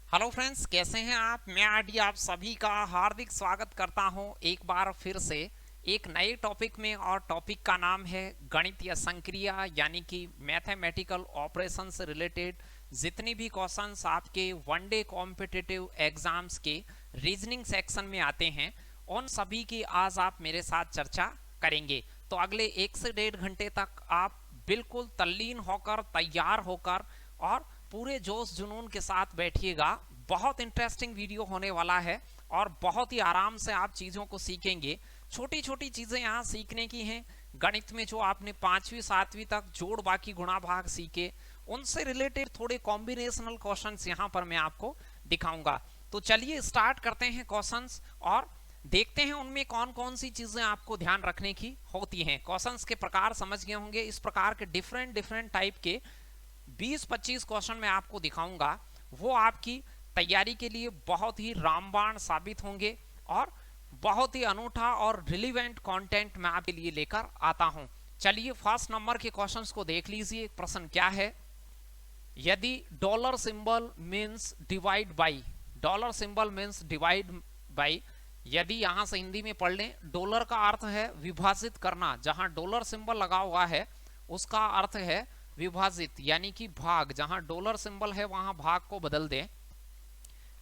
Hello friends, कैसे हैं आप। मैं आरडी आप सभी का हार्दिक स्वागत करता हूं एक बार फिर से एक नए टॉपिक में। और टॉपिक का नाम है गणित या संक्रिया, यानी कि मैथमेटिकल ऑपरेशन से रिलेटेड जितनी भी क्वेश्चंस आपके वनडे कॉम्पिटिटिव एग्जाम्स के रीजनिंग सेक्शन में आते हैं, उन सभी की आज आप मेरे साथ चर्चा करेंगे। तो अगले 1 से 1.5 घंटे तक आप बिल्कुल तल्लीन होकर, तैयार होकर और पूरे जोश जुनून के साथ बैठिएगा। बहुत इंटरेस्टिंग वीडियो होने वाला है और बहुत ही आराम से आप चीज़ों को सीखेंगे। छोटी छोटी चीज़ें यहाँ सीखने की हैं। गणित में जो आपने 5वीं 7वीं तक जोड़ बाकी गुणा भाग सीखे, उनसे रिलेटेड थोड़े कॉम्बिनेशनल क्वेश्चंस यहाँ पर मैं आपको दिखाऊंगा। तो चलिए स्टार्ट करते हैं क्वेश्चंस और देखते हैं उनमें कौन कौन सी चीज़ें आपको ध्यान रखने की होती हैं। क्वेश्चंस के प्रकार समझ गए होंगे। इस प्रकार के डिफरेंट डिफरेंट टाइप के 20-25 क्वेश्चन मैं आपको दिखाऊंगा, वो आपकी तैयारी के लिए बहुत ही रामबाण साबित होंगे और बहुत ही अनूठा और रिलीवेंट कंटेंट मैं आपके लिए लेकर आता हूं। चलिए फर्स्ट नंबर के क्वेश्चंस को देख लीजिए। प्रश्न क्या है, यदि dollar symbol means divide by, dollar symbol means divide by, यदि यहां से हिंदी में पढ़ लें, डॉलर का अर्थ है विभाजित करना। जहां डॉलर सिंबल लगा हुआ है उसका अर्थ है विभाजित, यानी कि भाग। जहां डॉलर सिंबल है वहां भाग को बदल दें।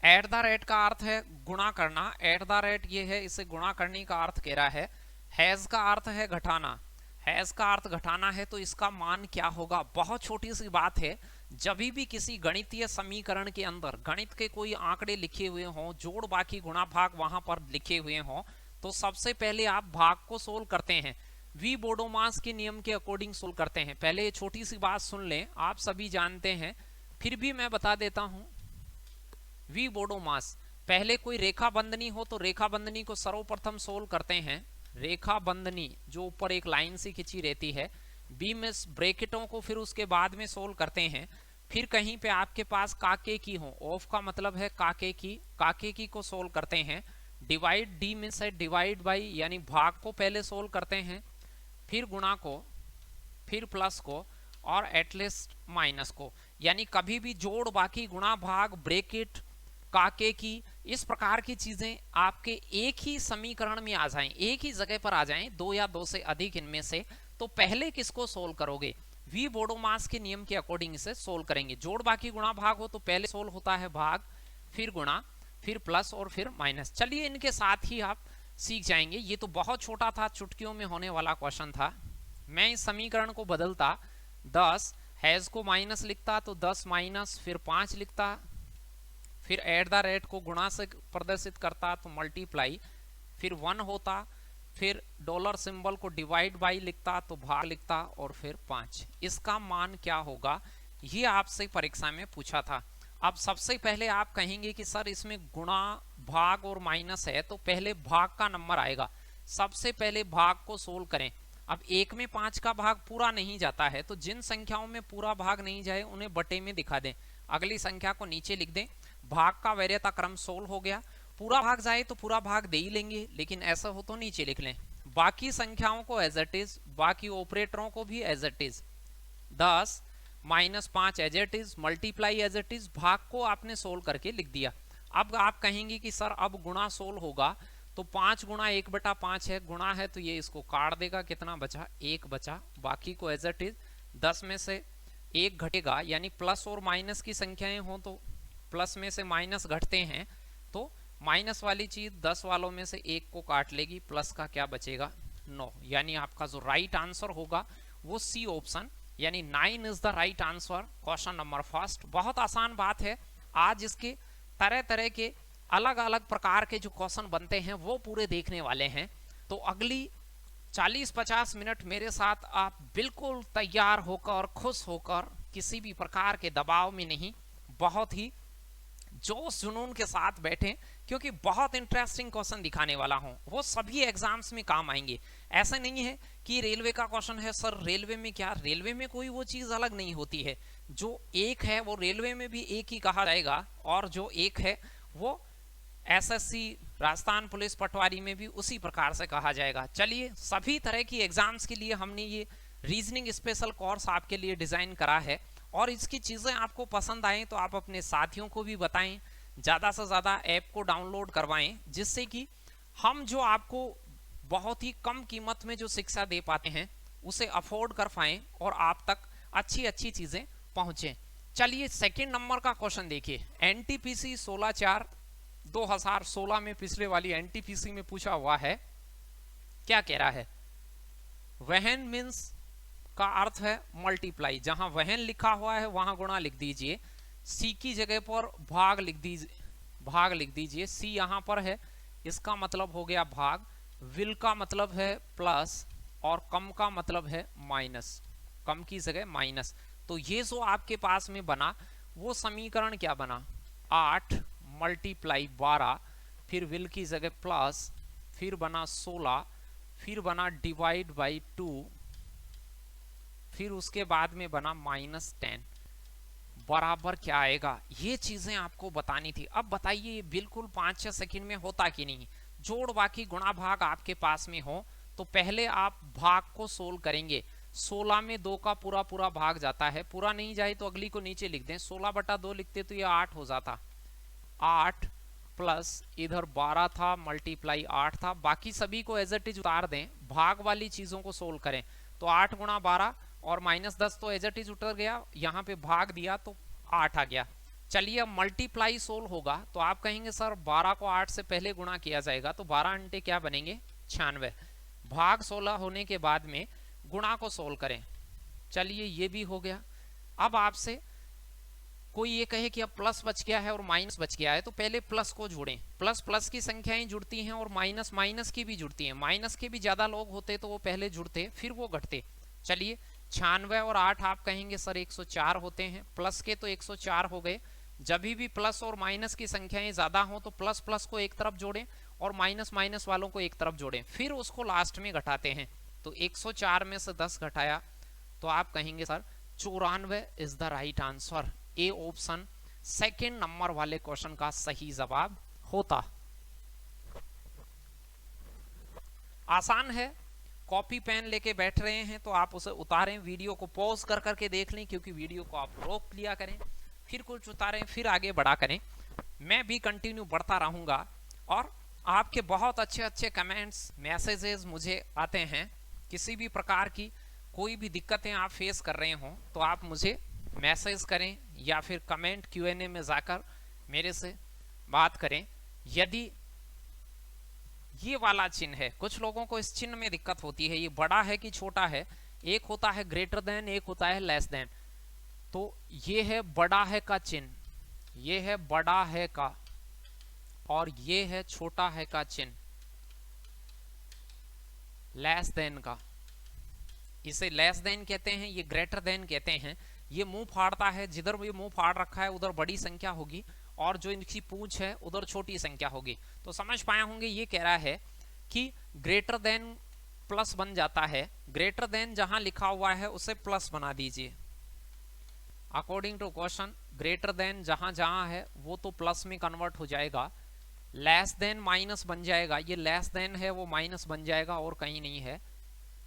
एट द रेट का अर्थ है गुणा करना, एट द रेट ये है, इसे गुणा करने का अर्थ कह रहा है। हैज का अर्थ है घटाना, हैज का अर्थ घटाना है। तो इसका मान क्या होगा, बहुत छोटी सी बात है। जब भी किसी गणितीय समीकरण के अंदर गणित के कोई आंकड़े लिखे हुए हों, जोड़ बाकी गुणा भाग वहां पर लिखे हुए हों, तो सबसे पहले आप भाग को सोल्व करते हैं। वी बोडोमास के नियम के अकॉर्डिंग सोल्व करते हैं। पहले ये छोटी सी बात सुन लें, आप सभी जानते हैं, फिर भी मैं बता देता हूं। वी बोडोमास, पहले कोई रेखा बंधनी हो तो रेखा बंधनी को सर्वप्रथम सोल्व करते हैं। रेखा बंधनी जो ऊपर एक लाइन से खिंची रहती है, बी में ब्रैकेटों को फिर उसके बाद में सोल्व करते हैं। फिर कहीं पे आपके पास काके की हो, ऑफ का मतलब है काके की, काके की को सोल्व करते हैं। डिवाइड, डी में से डिवाइड बाई, यानी भाग को पहले सोल्व करते हैं, फिर गुणा को, फिर प्लस को और एटलीस्ट माइनस को। यानी कभी भी जोड़ बाकी गुणा भाग ब्रैकेट काके की, इस प्रकार की चीजें आपके एक ही समीकरण में आ जाएं, एक ही जगह पर आ जाएं, दो या दो से अधिक इनमें से, तो पहले किसको सोल्व करोगे, वी बोडोमास के नियम के अकॉर्डिंग इसे सोल्व करेंगे। जोड़ बाकी गुणा भाग हो तो पहले सोल्व होता है भाग, फिर गुणा, फिर प्लस और फिर माइनस। चलिए इनके साथ ही आप सीख जाएंगे। ये तो बहुत छोटा था, चुटकियों में होने वाला क्वेश्चन था। मैं इस समीकरण को बदलता, 10 हैज को माइनस लिखता तो 10 माइनस, फिर 5 लिखता, फिर एट द रेट को गुणा से प्रदर्शित करता तो मल्टीप्लाई, फिर 1 होता, फिर डॉलर सिंबल को डिवाइड बाई लिखता तो भाग लिखता, और फिर 5। इसका मान क्या होगा, ये आपसे परीक्षा में पूछा था। अब सबसे पहले आप कहेंगे कि सर इसमें गुणा भाग और माइनस है, तो पहले भाग का नंबर आएगा। सबसे पहले भाग को सोल्व करें। अब 1 में 5 का भाग पूरा नहीं जाता है, तो जिन संख्याओं में पूरा भाग नहीं जाए उन्हें बटे में दिखा दें, अगली संख्या को नीचे लिख दें। भाग का वैर्यता क्रम सोल्व हो गया। पूरा भाग जाए तो पूरा भाग दे ही लेंगे, लेकिन ऐसा हो तो नीचे लिख लें। बाकी संख्याओं को एज इट इज, बाकी ऑपरेटरों को भी as it is, 10 minus 5 as it is, multiply as it is, भाग को आपने सोल्व करके लिख दिया। अब आप कहेंगे कि सर अब गुणा सोल्व होगा, तो 5 गुणा 1/5 है, गुणा है तो ये इसको काट देगा, कितना बचा, 1 बचा। बाकी को एज इट इज, 10 में से 1 घटेगा, यानी प्लस और माइनस की संख्याएं हो तो प्लस में से माइनस घटते हैं, तो माइनस वाली चीज 10 वालों में से 1 को काट लेगी, प्लस का क्या बचेगा, 9। यानी आपका जो राइट आंसर होगा वो सी ऑप्शन, यानी 9 is the right answer. Question number first, बहुत आसान बात है। आज इसके तरह तरह के अलग अलग प्रकार के जो क्वेश्चन बनते हैं वो पूरे देखने वाले हैं। तो अगली 40-50 मिनट मेरे साथ आप बिल्कुल तैयार होकर, खुश होकर, किसी भी प्रकार के दबाव में नहीं, बहुत ही जोश जुनून के साथ बैठें, क्योंकि बहुत इंटरेस्टिंग क्वेश्चन दिखाने वाला हूं। वो सभी एग्जाम्स में काम आएंगे। ऐसा नहीं है कि रेलवे का क्वेश्चन है, सर रेलवे में क्या, रेलवे में कोई वो चीज अलग नहीं होती है। जो एक है वो रेलवे में भी एक ही कहा जाएगा, और जो एक है वो एसएससी, राजस्थान पुलिस पटवारी में भी उसी प्रकार से कहा जाएगा। चलिए, सभी तरह की एग्जाम्स के लिए हमने ये रीजनिंग स्पेशल कोर्स आपके लिए डिजाइन करा है, और इसकी चीजें आपको पसंद आए तो आप अपने साथियों को भी बताएं, ज़्यादा से ज़्यादा ऐप को डाउनलोड करवाएं, जिससे कि हम जो आपको बहुत ही कम कीमत में जो शिक्षा दे पाते हैं उसे अफोर्ड कर पाएं और आप तक अच्छी अच्छी चीज़ें पहुँचें। चलिए सेकंड नंबर का क्वेश्चन देखिए। एनटीपीसी 16/4 2016 में पिछले वाली एनटीपीसी में पूछा हुआ है। क्या कह रहा है? वहन मीन्स का अर्थ है मल्टीप्लाई, जहां वहन लिखा हुआ है वहां गुणा लिख दीजिए, सी की जगह पर भाग लिख दीजिए। सी यहां पर है, इसका मतलब हो गया भाग, विल का मतलब है प्लस और कम का मतलब है माइनस, कम की जगह माइनस। तो ये जो आपके पास में बना वो समीकरण क्या बना? 8 मल्टीप्लाई 12, फिर विल की जगह प्लस, फिर बना 16, फिर बना डिवाइड बाई 2, फिर उसके बाद में बना -10 बराबर क्या आएगा? ये चीजें आपको बतानी थी। अब बताइए बिल्कुल 5-6 सेकंड में होता कि नहीं? जोड़ बाकी गुणा भाग आपके पास में हो तो पहले आप भाग को सोल्व करेंगे। 16 में 2 का पूरा पूरा भाग जाता है, पूरा नहीं जाए तो अगली को नीचे लिख दें, 16/2 लिखते तो ये 8 हो जाता। 8 प्लस इधर 12 था मल्टीप्लाई 8 था, बाकी सभी को एज इट इज उतार दें, भाग वाली चीजों को सोल्व करें। तो 8 गुणा 12 और -10 तो एज इट इज उतर गया, यहाँ पे भाग दिया तो 8 आ गया। चलिए अब मल्टीप्लाई सोल्व होगा तो आप कहेंगे सर 12 को 8 से पहले गुणा किया जाएगा, तो 12 अंटे क्या बनेंगे? 96। भाग 16 होने के बाद में गुणा को सोल्व करें। चलिए ये भी हो गया। अब आपसे कोई ये कहे कि अब प्लस बच गया है और माइनस बच गया है, तो पहले प्लस को जोड़ें। प्लस प्लस की संख्याएं जुड़ती हैं और माइनस माइनस की भी जुड़ती हैं। माइनस के भी ज्यादा लोग होते तो वो पहले जुड़ते फिर वो घटते। चलिए 96 और 8 आप कहेंगे सर 104 होते हैं, प्लस के तो 104 हो गए। जब भी प्लस और माइनस की संख्याएं ज्यादा हो तो प्लस प्लस को एक तरफ जोड़ें और माइनस माइनस वालों को एक तरफ जोड़ें, फिर उसको लास्ट में घटाते हैं। तो 104 में से 10 घटाया तो आप कहेंगे sir 94 is the right answer. A option second number वाले क्वेश्चन का सही जवाब होता। आसान है, कॉपी पेन लेके बैठ रहे हैं तो आप उसे उतारें, वीडियो को पॉज कर करके देख लें, क्योंकि वीडियो को आप रोक लिया करें, फिर कुछ उतारें, फिर आगे बढ़ा करें। मैं भी कंटिन्यू बढ़ता रहूंगा और आपके बहुत अच्छे अच्छे कमेंट्स मैसेजेस मुझे आते हैं। किसी भी प्रकार की कोई भी दिक्कतें आप फेस कर रहे हो तो आप मुझे मैसेज करें या फिर कमेंट Q&A में जाकर मेरे से बात करें। यदि ये वाला चिन्ह है, कुछ लोगों को इस चिन्ह में दिक्कत होती है, ये बड़ा है कि छोटा है, एक होता है ग्रेटर देन, एक होता है लेस देन। तो ये है बड़ा है का चिन्ह, ये है बड़ा है का, और ये है छोटा है का चिन्ह, लेस देन का। इसे लेस देन कहते हैं, ये ग्रेटर देन कहते हैं। ये मुंह फाड़ता है, जिधर भी मुंह फाड़ रखा है उधर बड़ी संख्या होगी और जो इनकी पूंछ है उधर छोटी संख्या होगी। तो समझ पाए होंगे, ये कह रहा है कि ग्रेटर देन प्लस बन जाता है। ग्रेटर देन जहां लिखा हुआ है उसे प्लस बना दीजिए। According to question greater than जहां जहां है वो तो प्लस में कन्वर्ट हो जाएगा, लेस देन माइनस बन जाएगा, ये लेस देन है वो माइनस बन जाएगा और कहीं नहीं है।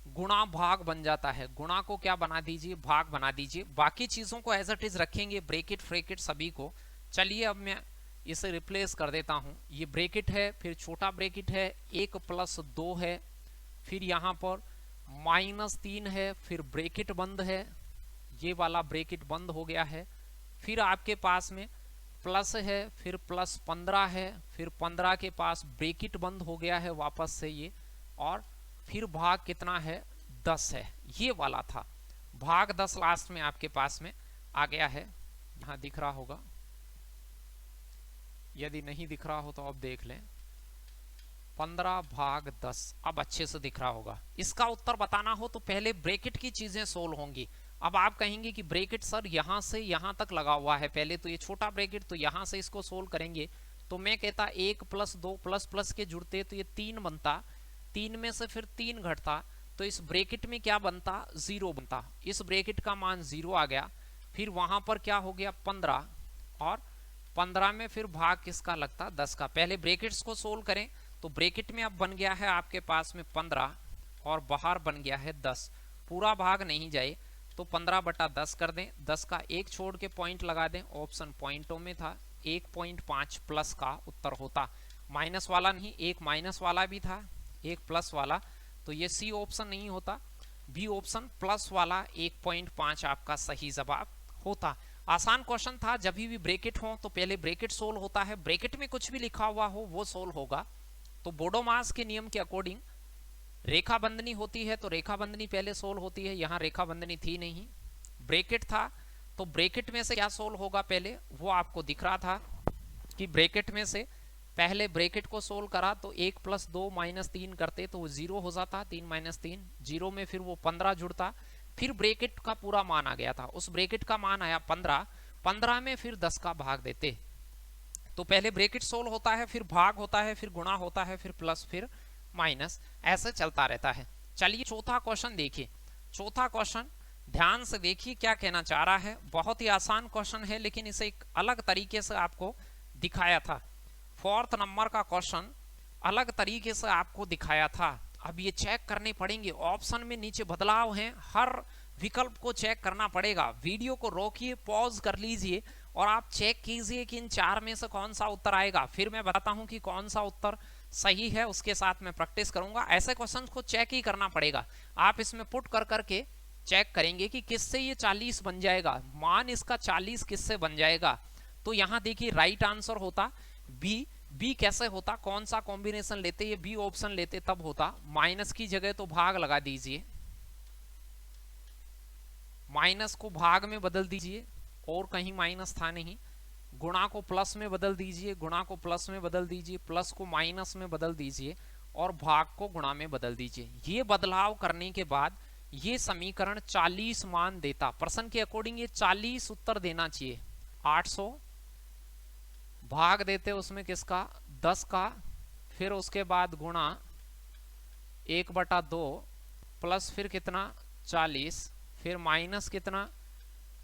गुणा भाग बन जाता है, गुणा को क्या बना दीजिए? भाग बना दीजिए। बाकी चीजों को एज इट इज रखेंगे, ब्रेकेट फ्रेकेट सभी को। चलिए अब मैं इसे रिप्लेस कर देता हूं। ये ब्रेकेट है, फिर छोटा ब्रेकेट है, 1 + 2 है, फिर यहां पर -3 है, फिर ब्रेकेट बंद है, ये वाला ब्रेकेट बंद हो गया है। फिर आपके पास में प्लस है, फिर +15 है, फिर 15 के पास ब्रेकेट बंद हो गया है वापस से ये, और फिर भाग कितना है? 10 है। ये वाला था भाग 10 लास्ट में आपके पास में आ गया है। यहां दिख रहा होगा, यदि नहीं दिख रहा हो तो अब देख लें। 15 भाग 10 अब अच्छे से दिख रहा होगा। इसका उत्तर बताना हो तो पहले ब्रैकेट की चीजें सोल्व होंगी। अब आप कहेंगे कि ब्रैकेट सर यहां से यहां तक लगा हुआ है, पहले तो ये छोटा ब्रैकेट, तो यहां से इसको सोल्व करेंगे। तो मैं कहता 1 + 2 प्लस के जुड़ते तो ये 3 बनता, 3 में से फिर 3 घटता, तो इस ब्रैकेट में क्या बनता? 0 बनता। इस ब्रैकेट का मान 0 आ गया। फिर वहां पर क्या हो गया? 15, और 15 में फिर भाग किसका लगता? 10 का। पहले ब्रैकेट्स को सोल्व करें तो ब्रैकेट में अब बन गया है आपके पास में 15 और बाहर बन गया है 10। पूरा भाग नहीं जाए तो 15/10 कर दें, 10 का 1 छोड़ के पॉइंट लगा दें, ऑप्शन पॉइंटों में था 1.5 प्लस का उत्तर होता। माइनस वाला नहीं, एक माइनस वाला भी था, एक प्लस वाला, तो ये सी ऑप्शन नहीं होता, बी ऑप्शन प्लस वाला 1.5 आपका सही जवाब होता। आसान क्वेश्चन था। जब भी ब्रैकेट हो तो पहले ब्रैकेट सोल्व होता है, ब्रैकेट में कुछ भी लिखा हुआ हो वो सोल्व होगा। तो बोडोमास के नियम के अकॉर्डिंग रेखा बंधनी होती है तो रेखा बंधनी पहले सोल्व होती है। यहाँ रेखा बंधनी थी नहीं, ब्रैकेट था, तो ब्रैकेट में से क्या सोल्व होगा पहले वो आपको दिख रहा था कि ब्रैकेट में से पहले ब्रैकेट को सोल्व करा तो 1 + 2 - 3 करते तो वो 0 हो जाता, 3 - 3 0 में फिर वो 15 जुड़ता, फिर ब्रैकेट का पूरा मान आ गया था, उस ब्रैकेट का मान आया 15, 15 में फिर 10 का भाग देते। तो पहले ब्रैकेट सोल्व होता है, फिर भाग होता है, फिर गुणा होता है, फिर प्लस, फिर माइनस, ऐसे चलता रहता है। चलिए चौथा क्वेश्चन देखिए। चौथा क्वेश्चन ध्यान से देखिए क्या कहना चाह रहा है। बहुत ही आसान क्वेश्चन है लेकिन इसे एक अलग तरीके से आपको दिखाया था। 4th नंबर का क्वेश्चन अलग तरीके से आपको दिखाया था। अब ये चेक करने पड़ेंगे, ऑप्शन में नीचे बदलाव हैं, हर विकल्प को चेक करना पड़ेगा। वीडियो को रोकिए, पॉज कर लीजिए और आप चेक कीजिए कि इन 4 में से कौन सा उत्तर आएगा। फिर मैं बताता हूं कि कौन सा उत्तर सही है, उसके साथ मैं प्रैक्टिस करूंगा। ऐसे क्वेश्चन को चेक ही करना पड़ेगा। आप इसमें पुट कर करके चेक करेंगे कि किससे ये 40 बन जाएगा, मान इसका 40 किससे बन जाएगा। तो यहां देखिए राइट आंसर होता बी। बी कैसे होता, कौन सा कॉम्बिनेशन लेते, ये बी ऑप्शन लेते तब होता। माइनस की जगह तो भाग लगा दीजिए, माइनस को भाग में बदल दीजिए, और कहीं माइनस था नहीं। गुणा को प्लस में बदल दीजिए, गुणा को प्लस में बदल दीजिए, प्लस को माइनस में बदल दीजिए और भाग को गुणा में बदल दीजिए। ये बदलाव करने के बाद ये समीकरण 40 मान देता। प्रश्न के अकॉर्डिंग ये 40 उत्तर देना चाहिए। 800 भाग देते उसमें किसका, 10 का, फिर उसके बाद गुणा 1/2 प्लस फिर कितना 40, फिर माइनस कितना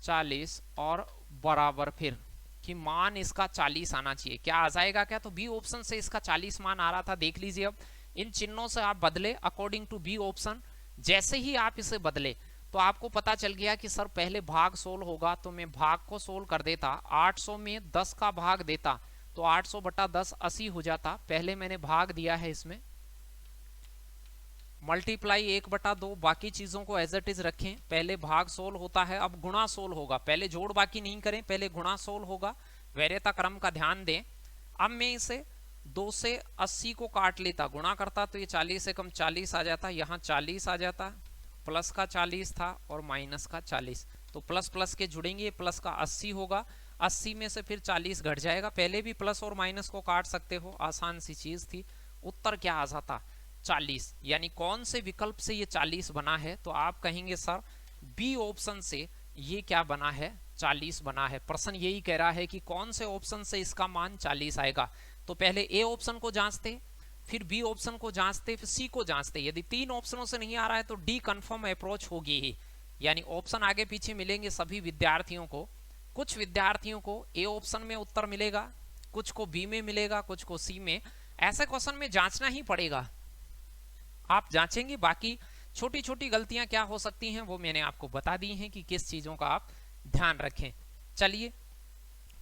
40 और बराबर फिर कि मान इसका 40 आना चाहिए। क्या आ जाएगा क्या, तो बी ऑप्शन से इसका 40 मान आ रहा था। देख लीजिए अब इन चिन्हों से आप बदले अकॉर्डिंग टू बी ऑप्शन। जैसे ही आप इसे बदले तो आपको पता चल गया कि सर पहले भाग सोल्व होगा, तो मैं भाग को सोल्व कर देता। 800 में 10 का भाग देता तो 800/10 80 हो जाता। पहले मैंने भाग दिया है, इसमें मल्टीप्लाई 1/2, बाकी चीजों को एज इट इज रखें। पहले भाग सोल्व होता है, अब गुणा सोल्व होगा। पहले जोड़ बाकी नहीं करें, पहले गुणा सोल्व होगा। वैर्यता क्रम का ध्यान दें। अब मैं इसे 2 से 80 को काट लेता, गुणा करता तो ये 40 से कम 40 आ जाता, यहाँ 40 आ जाता, प्लस का 40 था और माइनस का 40, तो प्लस प्लस के जुड़ेंगे, प्लस का 80 होगा, 80 में से फिर 40 घट जाएगा। पहले भी प्लस और माइनस को काट सकते हो, आसान सी चीज थी। उत्तर क्या आ जाता 40। यानी कौन से विकल्प से ये 40 बना है, तो आप कहेंगे सर बी ऑप्शन से ये क्या बना है 40 बना है। प्रश्न यही कह रहा है कि कौन से ऑप्शन से इसका मान 40 आएगा। तो पहले ए ऑप्शन को जांचते, फिर बी ऑप्शन को जांचते, फिर सी को जांचते। यदि 3 ऑप्शनों से नहीं आ रहा है तो डी कंफर्म अप्रोच होगी ही। यानी ऑप्शन आगे पीछे मिलेंगे सभी विद्यार्थियों को। कुछ विद्यार्थियों को ए ऑप्शन में उत्तर मिलेगा, कुछ को बी में मिलेगा, कुछ को सी में। ऐसे क्वेश्चन में जांचना ही पड़ेगा, आप जांचेंगे। बाकी छोटी छोटी गलतियां क्या हो सकती हैं वो मैंने आपको बता दी हैं कि किस चीजों का आप ध्यान रखें। चलिए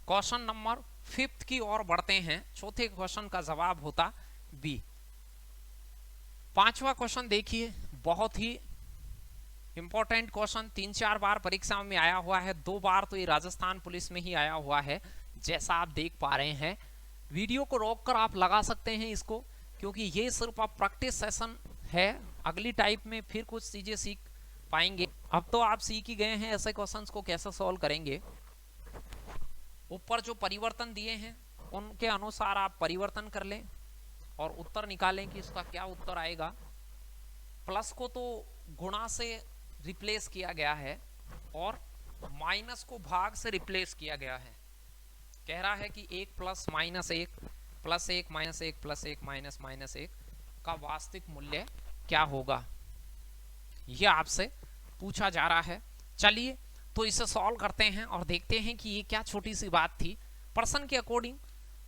क्वेश्चन नंबर 5 की ओर बढ़ते हैं। चौथे क्वेश्चन का जवाब होता बी। 5वां क्वेश्चन देखिए, बहुत ही इंपॉर्टेंट क्वेश्चन, 3-4 बार परीक्षा में आया हुआ है, 2 बार तो ये राजस्थान पुलिस में ही आया हुआ है, जैसा आप देख पा रहे हैं। वीडियो को रोककर आप लगा सकते हैं इसको, क्योंकि ये सिर्फ आप प्रैक्टिस सेशन है। अगली टाइप में फिर कुछ चीजें सीख पाएंगे। अब तो आप सीख ही गए हैं ऐसे क्वेश्चंस को कैसे सॉल्व करेंगे। ऊपर जो परिवर्तन दिए हैं उनके अनुसार आप परिवर्तन कर लें और उत्तर निकालें कि इसका क्या उत्तर आएगा। प्लस को तो गुणा से रिप्लेस किया गया है और माइनस को भाग से रिप्लेस किया गया है। कह रहा है कि 1 + -1 +1 -1 +1 -1 का वास्तविक मूल्य क्या होगा, यह आपसे पूछा जा रहा है। चलिए तो इसे सॉल्व करते हैं और देखते हैं कि ये क्या छोटी सी बात थी। प्रश्न के अकॉर्डिंग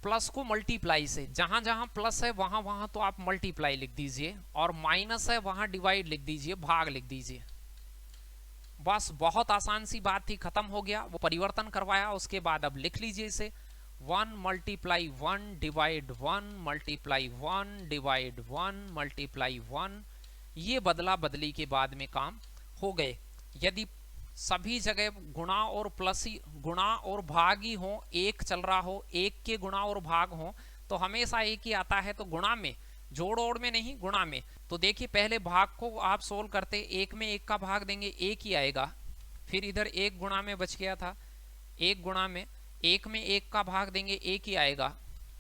प्लस को मल्टीप्लाई से, जहां जहां प्लस है वहां वहां तो आप मल्टीप्लाई लिख दीजिए, और माइनस है वहां डिवाइड लिख दीजिए, भाग लिख दीजिए। बस बहुत आसान सी बात थी, खत्म हो गया। वो परिवर्तन करवाया, उसके बाद अब लिख लीजिए इसे। 1 multiply 1 divide 1 multiply 1 divide 1 multiply 1, ये बदला बदली के बाद में काम हो गए। यदि सभी जगह गुणा और प्लस ही, गुणा और भाग ही हो, एक चल रहा हो, एक के गुणा और भाग हो, तो हमेशा एक ही आता है। तो गुणा में, जोड़ ओड़ में नहीं, गुणा में। तो देखिए पहले भाग को आप सोल्व करते, एक में एक का भाग देंगे, एक ही आएगा। फिर इधर एक गुणा में बच गया था, एक गुणा में, एक में एक का भाग देंगे, एक ही आएगा।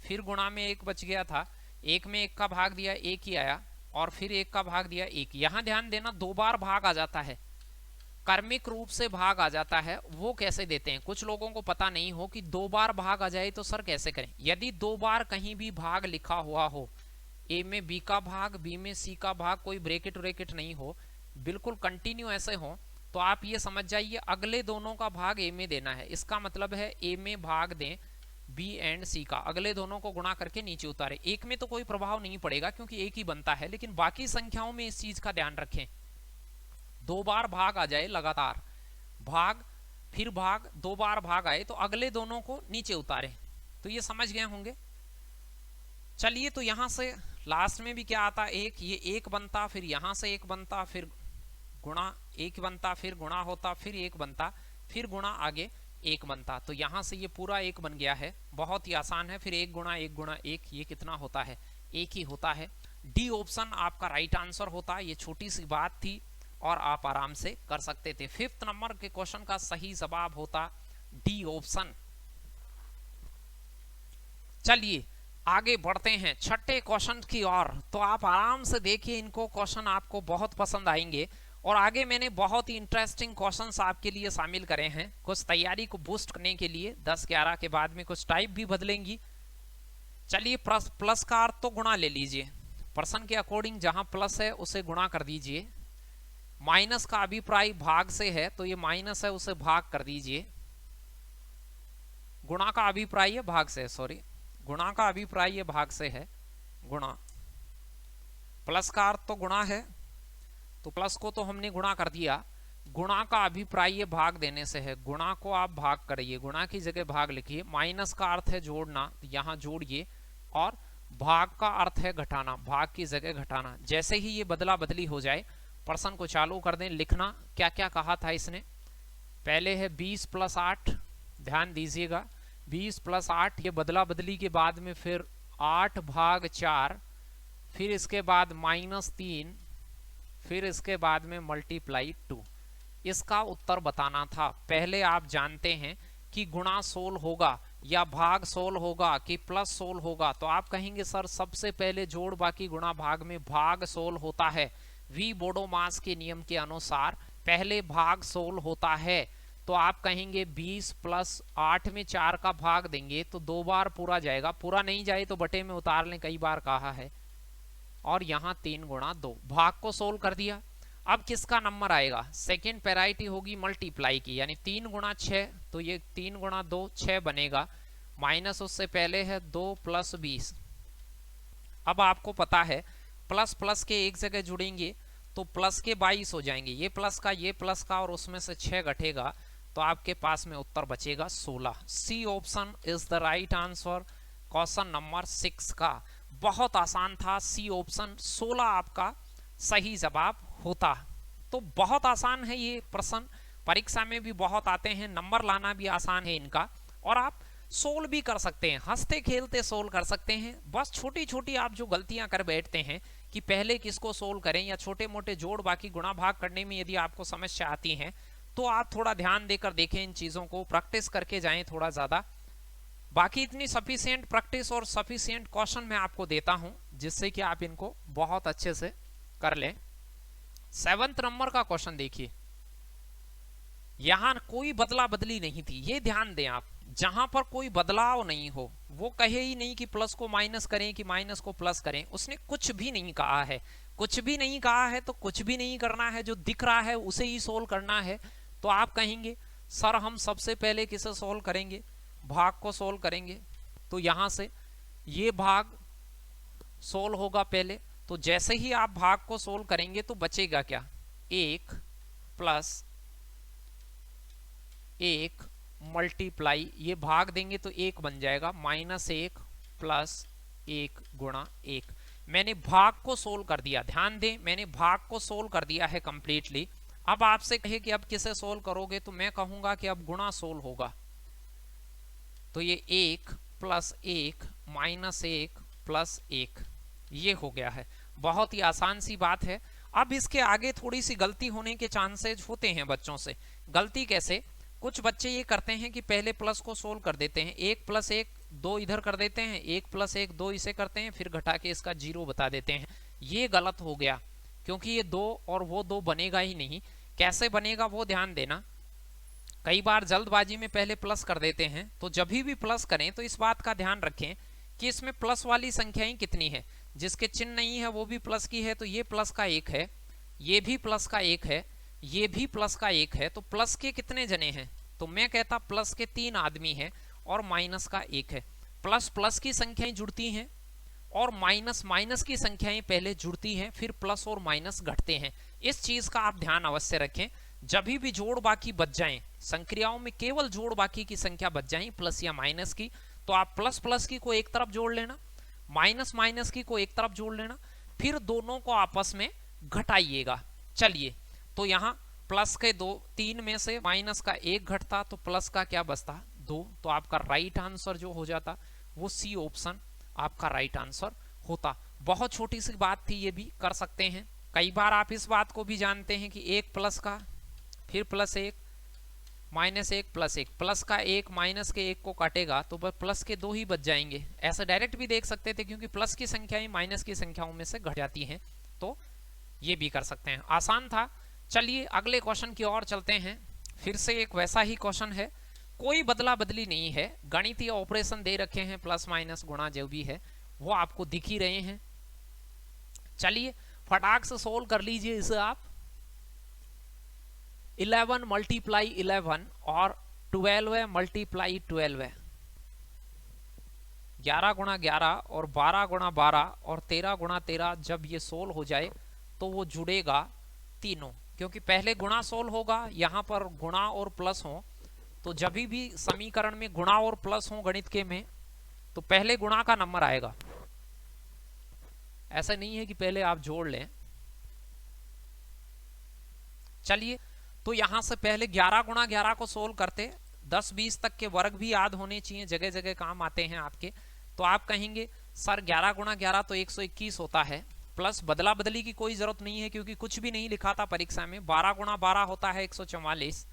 फिर गुणा में एक बच गया था, एक में एक का भाग दिया, एक ही आया। और फिर एक का भाग दिया, एक। यहां ध्यान देना, दो बार भाग आ जाता है, कर्मिक रूप से भाग आ जाता है। वो कैसे देते हैं, कुछ लोगों को पता नहीं हो कि दो बार भाग आ जाए तो सर कैसे करें। यदि दो बार कहीं भी भाग लिखा हुआ हो, ए में बी का भाग, बी में सी का भाग, कोई ब्रेकेट व्रेकेट नहीं हो, बिल्कुल कंटिन्यू ऐसे हो, तो आप ये समझ जाइए अगले दोनों का भाग ए में देना है। इसका मतलब है ए में भाग दें बी एंड सी का, अगले दोनों को गुणा करके नीचे उतारे। एक में तो कोई प्रभाव नहीं पड़ेगा क्योंकि एक ही बनता है, लेकिन बाकी संख्याओं में इस चीज का ध्यान रखें, दो बार भाग आ जाए लगातार, भाग फिर भाग, दो बार भाग आए तो अगले दोनों को नीचे उतारे। तो ये समझ गए होंगे। चलिए, तो यहां से लास्ट में भी क्या आता, एक, ये एक बनता, फिर यहां से एक बनता, फिर गुणा एक बनता, फिर गुणा होता, फिर एक बनता, फिर गुणा, आगे एक बनता। तो यहां से ये पूरा एक बन गया है, बहुत ही आसान है। फिर एक गुणा एक गुणा एक, ये कितना होता है, एक ही होता है। डी ऑप्शन आपका राइट आंसर होता है। ये छोटी सी बात थी और आप आराम से कर सकते थे। 5th नंबर के क्वेश्चन का सही जवाब होता डी ऑप्शन। चलिए आगे बढ़ते हैं छठे क्वेश्चन की ओर। तो आप आराम से देखिए, इनको क्वेश्चन आपको बहुत पसंद आएंगे। और आगे मैंने बहुत ही इंटरेस्टिंग क्वेश्चंस आपके लिए शामिल करे हैं, कुछ तैयारी को बूस्ट करने के लिए। 10-11 के बाद में कुछ टाइप भी बदलेंगी। चलिए, प्लस का अर्थ तो गुणा ले लीजिए, प्रश्न के अकॉर्डिंग जहां प्लस है उसे गुणा कर दीजिए। माइनस का अभिप्राय भाग से है, तो ये माइनस है उसे भाग कर दीजिए। गुणा का अभिप्राय भाग से, सॉरी, गुणा का अभिप्राय भाग से है, गुणा। प्लस का अर्थ तो गुणा है, तो प्लस को तो हमने गुणा कर दिया। गुणा का अभिप्राय भाग देने से है, गुणा को आप भाग करिए, गुणा की जगह भाग लिखिए। माइनस का अर्थ है जोड़ना, यहां जोड़िए। और भाग का अर्थ है घटाना, भाग की जगह घटाना। जैसे ही ये बदला बदली हो जाए, प्रश्न को चालू कर दें लिखना। क्या क्या कहा था इसने, पहले है 20 + 8, ध्यान दीजिएगा, 20 + 8, ये बदला बदली के बाद में फिर 8/4, फिर इसके बाद -3, फिर इसके बाद में ×2। इसका उत्तर बताना था। पहले आप जानते हैं कि गुणा 16 होगा या भाग 16 होगा कि प्लस 16 होगा, तो आप कहेंगे सर सबसे पहले जोड़ बाकी गुणा भाग में भाग 16 होता है। वी बोडोमास के नियम के अनुसार पहले भाग 16 होता है। तो आप कहेंगे 20 + 8 में 4 का भाग देंगे तो 2 बार पूरा जाएगा, पूरा नहीं जाए तो बटे में उतार लें, कई बार कहा है। और यहाँ 3 × 2, भाग को सोल्व कर दिया। अब किसका नंबर आएगा, सेकेंड पैराइटी होगी मल्टीप्लाई की, यानी 3 × 6, तो ये 3 × 2 6 बनेगा। माइनस उससे पहले है 2 + 20। अब आपको पता है प्लस प्लस के एक जगह जुड़ेंगे तो प्लस के 22 हो जाएंगे, ये प्लस का और उसमें से 6 घटेगा, तो आपके पास में उत्तर बचेगा 16। C option is the right answer question number 6 का। बहुत आसान था, सी ऑप्शन 16 आपका सही जवाब होता। तो बहुत आसान है ये प्रश्न, परीक्षा में भी बहुत आते हैं, नंबर लाना भी आसान है इनका, और आप सोल्व भी कर सकते हैं, हंसते खेलते सोल्व कर सकते हैं। बस छोटी छोटी आप जो गलतियां कर बैठते हैं कि पहले किसको सोल्व करें, या छोटे मोटे जोड़ बाकी गुणा भाग करने में यदि आपको समस्या आती है तो आप थोड़ा ध्यान देकर देखें, इन चीजों को प्रैक्टिस करके जाएं थोड़ा ज्यादा। बाकी इतनी सफिशिएंट प्रैक्टिस और सफिशिएंट क्वेश्चन मैं आपको देता हूं जिससे कि आप इनको बहुत अच्छे से कर लें। 7th नंबर का क्वेश्चन देखिए, यहां कोई बदला बदली नहीं थी, ये ध्यान दें आप। जहां पर कोई बदलाव नहीं हो, वो कहे ही नहीं कि प्लस को माइनस करें कि माइनस को प्लस करें, उसने कुछ भी नहीं कहा है। कुछ भी नहीं कहा है तो कुछ भी नहीं करना है, जो दिख रहा है उसे ही सोल्व करना है। तो आप कहेंगे सर हम सबसे पहले किसे सोल्व करेंगे, भाग को सोल्व करेंगे। तो यहां से ये भाग सोल्व होगा पहले, तो जैसे ही आप भाग को सोल्व करेंगे तो बचेगा क्या, 1 + 1 मल्टीप्लाई, ये भाग देंगे तो 1 बन जाएगा, -1 प्लस 1 गुणा 1। मैंने भाग को सोल्व कर दिया, ध्यान दें मैंने भाग को सोल्व कर दिया है कंप्लीटली। अब आपसे कहे कि अब किसे सोल्व करोगे, तो मैं कहूंगा कि अब गुणा सोल्व होगा। तो ये 1 प्लस 1 -1 प्लस 1 ये हो गया है। बहुत ही आसान सी बात है। अब इसके आगे थोड़ी सी गलती होने के चांसेस होते हैं बच्चों से। गलती कैसे, कुछ बच्चे ये करते हैं कि पहले प्लस को सोल्व कर देते हैं, 1 + 1 2 इधर कर देते हैं, 1 + 1 2 इसे करते हैं, फिर घटा के इसका 0 बता देते हैं। ये गलत हो गया, क्योंकि ये 2 और वो 2 बनेगा ही नहीं। कैसे बनेगा वो ध्यान देना। कई बार जल्दबाजी में पहले प्लस कर देते हैं, तो जब भी प्लस करें तो इस बात का ध्यान रखें कि इसमें प्लस वाली संख्याएं कितनी है। जिसके चिन्ह नहीं है वो भी प्लस की है, तो ये प्लस का 1 है, ये भी प्लस का 1 है, ये भी प्लस का 1 है। तो प्लस के कितने जने हैं, तो मैं कहता प्लस के 3 आदमी हैं और माइनस का 1 है। प्लस प्लस की संख्याएं जुड़ती हैं और माइनस माइनस की संख्याएं पहले जुड़ती हैं, फिर प्लस और माइनस घटते हैं। इस चीज का आप ध्यान अवश्य रखें। जब भी जोड़ बाकी बच जाएं, संक्रियाओं में केवल जोड़ बाकी की संख्या बच जाए प्लस या माइनस की, तो आप प्लस प्लस की को एक तरफ जोड़ लेना, माइनस माइनस की को एक तरफ जोड़ लेना, फिर दोनों को आपस में घटाइएगा। चलिए, तो यहाँ प्लस के 3 में से माइनस का 1 घटता तो प्लस का क्या बचता 2। तो आपका राइट आंसर जो हो जाता वो सी ऑप्शन आपका राइट आंसर होता। बहुत छोटी सी बात थी, ये भी कर सकते हैं। कई बार आप इस बात को भी जानते हैं कि 1 प्लस का फिर +1 -1 +1, प्लस का 1 माइनस के 1 को काटेगा तो बस प्लस के 2 ही बच जाएंगे। ऐसा डायरेक्ट भी देख सकते थे, क्योंकि प्लस की संख्याएं माइनस की संख्याओं में से घट जाती हैं, तो ये भी कर सकते हैं। आसान था। चलिए अगले क्वेश्चन की ओर चलते हैं। फिर से एक वैसा ही क्वेश्चन है, कोई बदला बदली नहीं है, गणितीय ऑपरेशन दे रखे हैं, प्लस माइनस गुणा जो भी है वो आपको दिख ही रहे हैं। चलिए फटाक से सोल्व कर लीजिए इसे आप। 11 × 11 और 12 × 12, 11 × 11 और 12 × 12 और 13 × 13 जब ये सोल्व हो जाए तो वो जुड़ेगा तीनों, क्योंकि पहले गुणा सोल्व होगा, यहाँ पर गुणा और प्लस हो, तो जब भी समीकरण में गुणा और प्लस हो गणित के में, तो पहले गुणा का नंबर आएगा। ऐसा नहीं है कि पहले आप जोड़ लें। चलिए, तो यहां से पहले 11 × 11 को सोल्व करते, 10-20 तक के वर्ग भी याद होने चाहिए, जगह जगह काम आते हैं आपके। तो आप कहेंगे सर 11 × 11 तो 121 होता है, प्लस बदला बदली की कोई जरूरत नहीं है क्योंकि कुछ भी नहीं लिखा था परीक्षा में। 12 × 12 होता है 144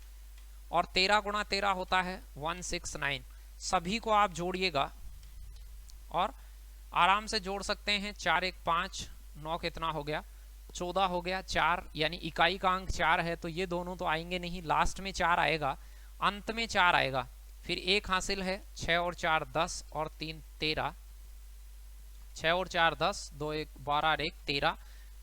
और 13 × 13 होता है 169। सभी को आप जोड़िएगा और आराम से जोड़ सकते हैं। 4 1 5 9 कितना हो गया 14 हो गया, 4 यानी इकाई का अंक 4 है, तो ये दोनों तो आएंगे नहीं, लास्ट में 4 आएगा, अंत में 4 आएगा। फिर 1 हासिल है, 6 और 4 10 और 3 13, 6 और 4 10, 2 1 12 और 1 13,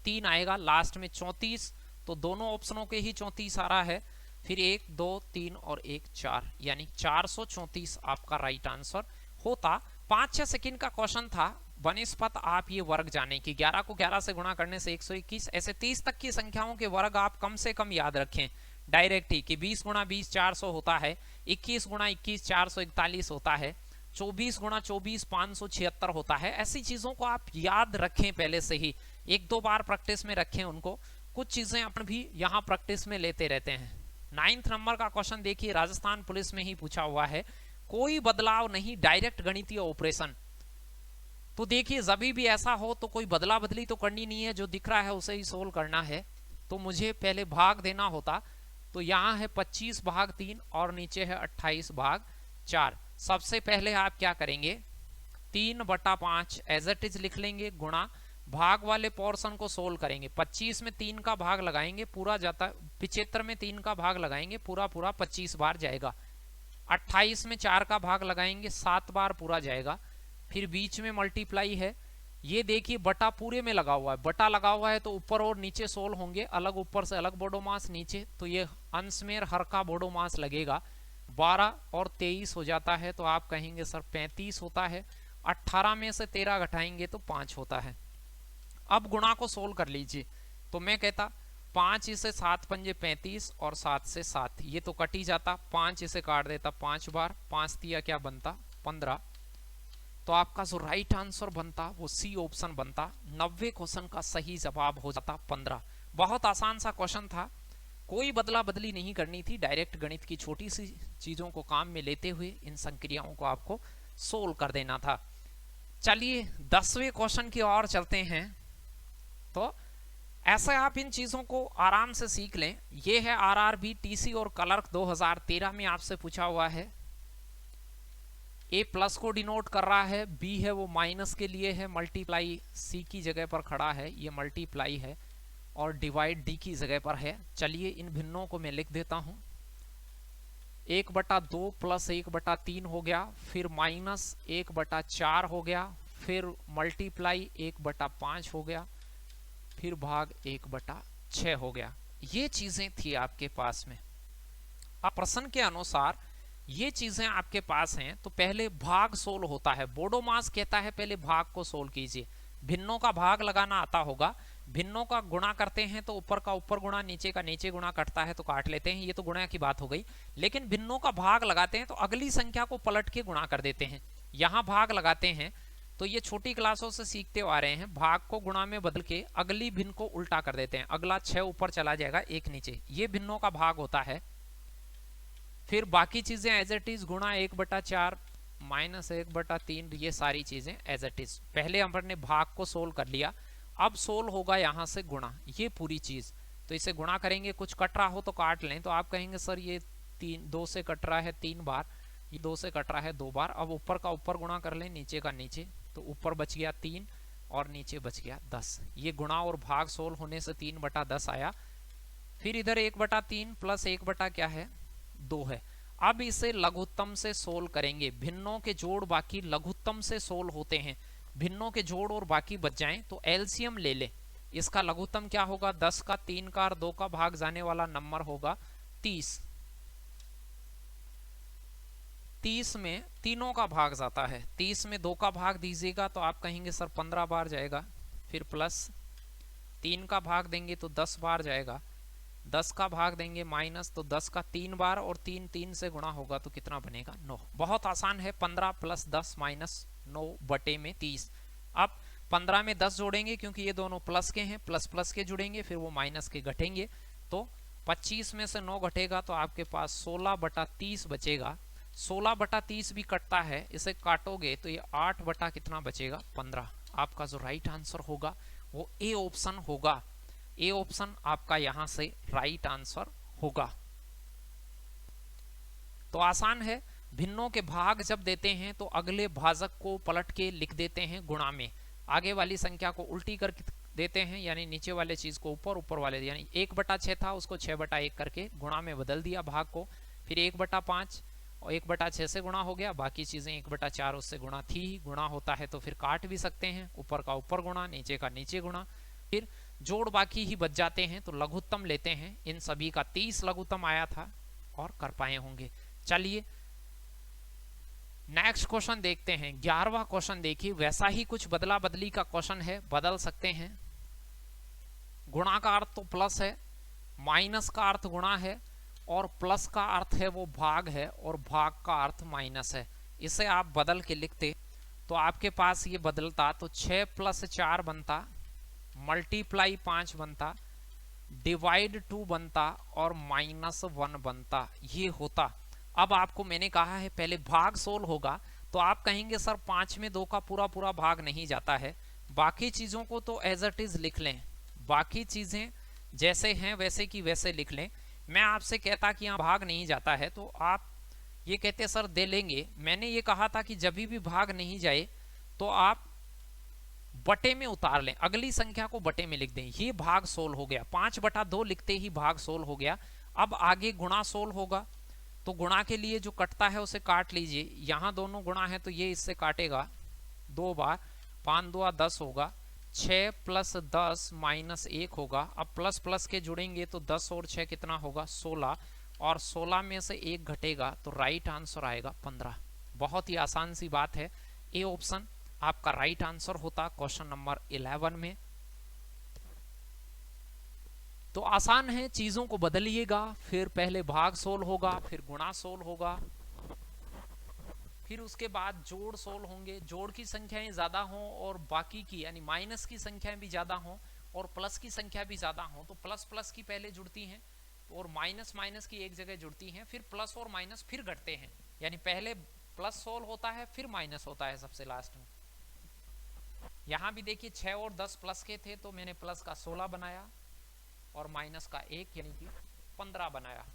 3 आएगा लास्ट में 34, तो दोनों ऑप्शनों के ही 34 आ रहा है। फिर 1 2 3 और 1 4, यानी 434 आपका राइट आंसर होता। 5-6 सेकंड का क्वेश्चन था। बनिस्पत आप ये वर्ग जाने की, 11 को 11 से गुणा करने से 121, ऐसे 30 तक की संख्याओं के वर्ग आप कम से कम याद रखें डायरेक्ट ही, कि 20 × 20 400 होता है, 21 × 21 441 होता है, 24 × 24 576 होता है। ऐसी चीजों को आप याद रखें पहले से ही, 1-2 बार प्रैक्टिस में रखें उनको। कुछ चीजें अपन भी यहाँ प्रैक्टिस में लेते रहते हैं। 9th नंबर का क्वेश्चन देखिए, राजस्थान पुलिस में ही पूछा हुआ है, कोई बदलाव नहीं, डायरेक्ट गणितीय ऑपरेशन। तो देखिए जब भी ऐसा हो तो कोई बदला बदली तो करनी नहीं है, जो दिख रहा है उसे ही सोल्व करना है। तो मुझे पहले भाग देना होता, तो यहाँ है 25/3 और नीचे है 28/4। सबसे पहले आप क्या करेंगे, 3/5 एज इट इज लिख लेंगे, गुणा भाग वाले पोर्शन को सोल्व करेंगे। 25 में 3 का भाग लगाएंगे, पूरा जाता, 75 में 3 का भाग लगाएंगे, पूरा 25 बार जाएगा। 28 में 4 का भाग लगाएंगे, 7 बार पूरा जाएगा। फिर बीच में मल्टीप्लाई है, ये देखिए बटा पूरे में लगा हुआ है, बटा लगा हुआ है तो ऊपर और नीचे सोल्व होंगे, अलग ऊपर से अलग बोडोमास नीचे, तो ये अंश में हर का बोडोमास लगेगा। 12 और 23 हो जाता है, तो आप कहेंगे सर 35 होता है। 18 में से 13 घटाएंगे तो 5 होता है। अब गुणा को सोल्व कर लीजिए, तो मैं कहता 5 इसे 7 पंजे 35 और 7 से 7 ये तो कट ही जाता, 5 इसे काट देता 5 बार, 5 दिया क्या बनता 15। तो आपका जो राइट आंसर बनता वो सी ऑप्शन बनता। 90 क्वेश्चन का सही जवाब हो जाता 15। बहुत आसान सा क्वेश्चन था, कोई बदला बदली नहीं करनी थी, डायरेक्ट गणित की छोटी सी चीजों को काम में लेते हुए इन संक्रियाओं को आपको सोल्व कर देना था। चलिए 10वें क्वेश्चन की ओर चलते हैं। तो ऐसे आप इन चीजों को आराम से सीख लें। ये है आरआरबी टीसी और क्लर्क 2013 में आपसे पूछा हुआ है। ए प्लस को डिनोट कर रहा है, बी है वो माइनस के लिए है, मल्टीप्लाई सी की जगह पर खड़ा है, ये मल्टीप्लाई है, और डिवाइड डी की जगह पर है। चलिए इन भिन्नों को मैं लिख देता हूं। 1/2 प्लस 1/3 हो गया, फिर माइनस 1/4 हो गया, फिर मल्टीप्लाई 1/5 हो गया, फिर भाग 1/6 हो गया। ये चीजें थी आपके पास में। अब प्रश्न के अनुसार ये चीजें आपके पास हैं, तो पहले भाग सोल्व होता है। बोडोमास कहता है पहले भाग को सोल्व कीजिए। भिन्नों का भाग लगाना आता होगा, भिन्नों का गुणा करते हैं तो ऊपर का ऊपर गुणा, नीचे का नीचे गुणा, कटता है तो काट लेते हैं, ये तो गुणा की बात हो गई। लेकिन भिन्नों का भाग लगाते हैं तो अगली संख्या को पलट के गुणा कर देते हैं। यहां भाग लगाते हैं तो ये छोटी क्लासों से सीखते आ रहे हैं, भाग को गुणा में बदल के अगली भिन्न को उल्टा कर देते हैं। अगला 6 ऊपर चला जाएगा, 1 नीचे, ये भिन्नों का भाग होता है। फिर बाकी चीजें एज इट इज, गुणा 1/4 माइनस 1/3, ये सारी चीजें एज इट इज। पहले हमने भाग को सोल्व कर लिया, अब सोल्व होगा यहां से गुणा, ये पूरी चीज। तो इसे गुणा करेंगे, कुछ कट रहा हो तो काट लें। तो आप कहेंगे सर ये 2 से कट रहा है 3 बार, ये 2 से कट रहा है 2 बार। अब ऊपर का ऊपर गुणा कर लें, नीचे का नीचे, तो ऊपर बच गया 3 और नीचे बच गया 10। ये गुणा और भाग सोल्व होने से 3/10 आया। फिर इधर 1/3 प्लस 1 क्या है 2 है। अब इसे लघुत्तम से सोल्व करेंगे। भिन्नों के जोड़ बाकी लघुत्तम से सोल्व होते हैं। भिन्नों के जोड़ और बाकी बच जाएं तो एलसीएम ले लें। इसका लघुत्तम क्या होगा, 10 का 3 का और 2 का भाग जाने वाला नंबर होगा 30। 30 में तीनों का भाग जाता है, 30 में 2 का भाग दीजिएगा तो आप कहेंगे सर 15 बार जाएगा। फिर प्लस 3 का भाग देंगे तो 10 बार जाएगा, 10 का भाग देंगे माइनस, तो 10 का 3 बार, और 3 से गुणा होगा तो कितना बनेगा 9। बहुत आसान है, 15 + 10 - 9/30। अब 15 में 10 जोड़ेंगे क्योंकि ये दोनों प्लस के हैं, प्लस प्लस के जुड़ेंगे, फिर वो माइनस के घटेंगे, तो 25 में से 9 घटेगा तो आपके पास 16/30 बचेगा। 16/30 भी कटता है, इसे काटोगे तो ये 8 कितना बचेगा 15। आपका जो राइट आंसर होगा वो ए ऑप्शन होगा। ए ऑप्शन आपका यहां से राइट आंसर होगा। तो आसान है, भिन्नों के भाग जब देते हैं तो अगले भाजक को पलट के लिख देते हैं गुणा में, आगे वाली संख्या को उल्टी कर देते हैं, यानी नीचे वाले चीज को ऊपर, ऊपर वाले, यानी 1/6 था उसको 6/1 करके गुणा में बदल दिया भाग को। फिर 1/5 और 1/6 से गुणा हो गया, बाकी चीजें 1/4 उससे गुणा थी ही, गुणा होता है तो फिर काट भी सकते हैं, ऊपर का ऊपर गुणा, नीचे का नीचे गुणा, फिर जोड़ बाकी ही बच जाते हैं तो लघुत्तम लेते हैं। इन सभी का 30 लघुत्तम आया था और कर पाए होंगे। चलिए नेक्स्ट क्वेश्चन देखते हैं। 11वां क्वेश्चन देखिए, वैसा ही कुछ बदला बदली का क्वेश्चन है, बदल सकते हैं। गुणा का अर्थ तो प्लस है, माइनस का अर्थ गुणा है, और प्लस का अर्थ है वो भाग है, और भाग का अर्थ माइनस है। इसे आप बदल के लिखते तो आपके पास ये बदलता, तो 6 + 4 बनता, मल्टीप्लाई 5 बनता, डिवाइड 2 बनता, और -1 बनता, ये होता। अब आपको मैंने कहा है पहले भाग सोल्व होगा, तो आप कहेंगे सर 5 में 2 का पूरा पूरा भाग नहीं जाता है, बाकी चीजों को तो एज इट इज लिख लें, बाकी चीजें जैसे हैं वैसे की वैसे लिख लें। मैं आपसे कहता कि यहाँ भाग नहीं जाता है तो आप ये कहते सर दे लेंगे। मैंने ये कहा था कि जब भी भाग नहीं जाए तो आप बटे में उतार लें, अगली संख्या को बटे में लिख दें। ये भाग सोल्व हो गया, 5/2 लिखते ही भाग सोल्व हो गया। अब आगे गुणा सोल्व होगा, तो गुणा के लिए जो कटता है उसे काट लीजिए। यहां दोनों गुणा है तो ये इससे काटेगा 2 बार, 5 2 10 होगा, 6 + 10 - 1 होगा। अब प्लस प्लस के जुड़ेंगे तो 10 और 6 कितना होगा 16, और 16 में से 1 घटेगा तो राइट आंसर आएगा 15। बहुत ही आसान सी बात है, ए ऑप्शन आपका राइट आंसर होता क्वेश्चन नंबर 11 में। तो आसान है, चीजों को बदलिएगा, फिर पहले भाग सोल होगा, फिर गुणा सोल होगा, फिर उसके बाद जोड़ सोल होंगे। जोड़ की संख्याएं ज्यादा हों और बाकी की यानी माइनस की संख्याएं भी ज्यादा हों और प्लस की संख्या भी ज्यादा हो तो प्लस प्लस की पहले जुड़ती हैं और माइनस माइनस की एक जगह जुड़ती हैं, फिर प्लस और माइनस फिर घटते हैं, यानी पहले प्लस सोल होता है फिर माइनस होता है सबसे लास्ट में। यहां भी देखिए 6 और 10 प्लस के थे तो मैंने प्लस का 16 बनाया और माइनस का 1 यानी कि 15 बनाया।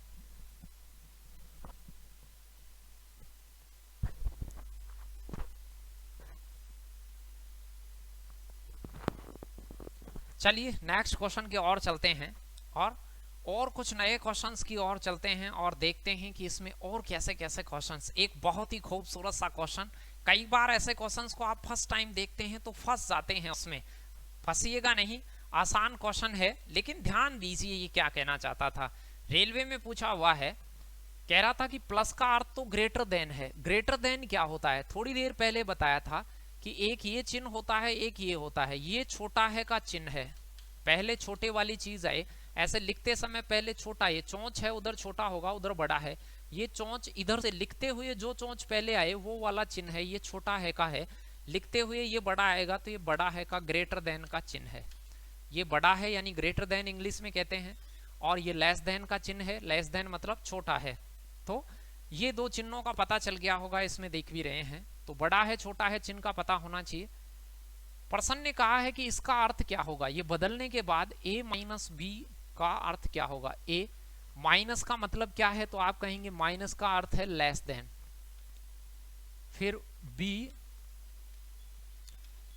चलिए नेक्स्ट क्वेश्चन की ओर चलते हैं और कुछ नए क्वेश्चंस की ओर चलते हैं और देखते हैं कि इसमें और कैसे कैसे क्वेश्चंस। एक बहुत ही खूबसूरत सा क्वेश्चन, कई बार ऐसे क्वेश्चंस को आप फर्स्ट टाइम देखते हैं तो फंस जाते हैं, उसमें फंसिएगा नहीं, आसान क्वेश्चन है लेकिन ध्यान दीजिए ये क्या कहना चाहता था। रेलवे में पूछा हुआ है, कह रहा था कि प्लस का अर्थ तो ग्रेटर देन है। ग्रेटर देन क्या होता है, थोड़ी देर पहले बताया था कि एक ये चिन्ह होता है एक ये होता है, ये छोटा है का चिन्ह है, पहले छोटे वाली चीज आए, ऐसे लिखते समय पहले छोटा, ये चोंच है उधर छोटा होगा उधर बड़ा है, ये चोंच इधर से लिखते हुए जो चोंच पहले आए वो वाला चिन्ह है, ये छोटा है का है, लिखते हुए ये बड़ा आएगा तो ये बड़ा है का ग्रेटर देन का चिन्ह है। ये बड़ा है यानी ग्रेटर देन इंग्लिश में कहते हैं, और ये लेस देन का चिन्ह है, लेस देन मतलब छोटा है। तो ये दो चिन्हों का पता चल गया होगा, इसमें देख भी रहे हैं, तो बड़ा है छोटा है चिन्ह का पता होना चाहिए। पर्सन ने कहा है कि इसका अर्थ क्या होगा, ये बदलने के बाद a माइनस बी का अर्थ क्या होगा। a माइनस का मतलब क्या है, तो आप कहेंगे माइनस का अर्थ है लेस देन, फिर b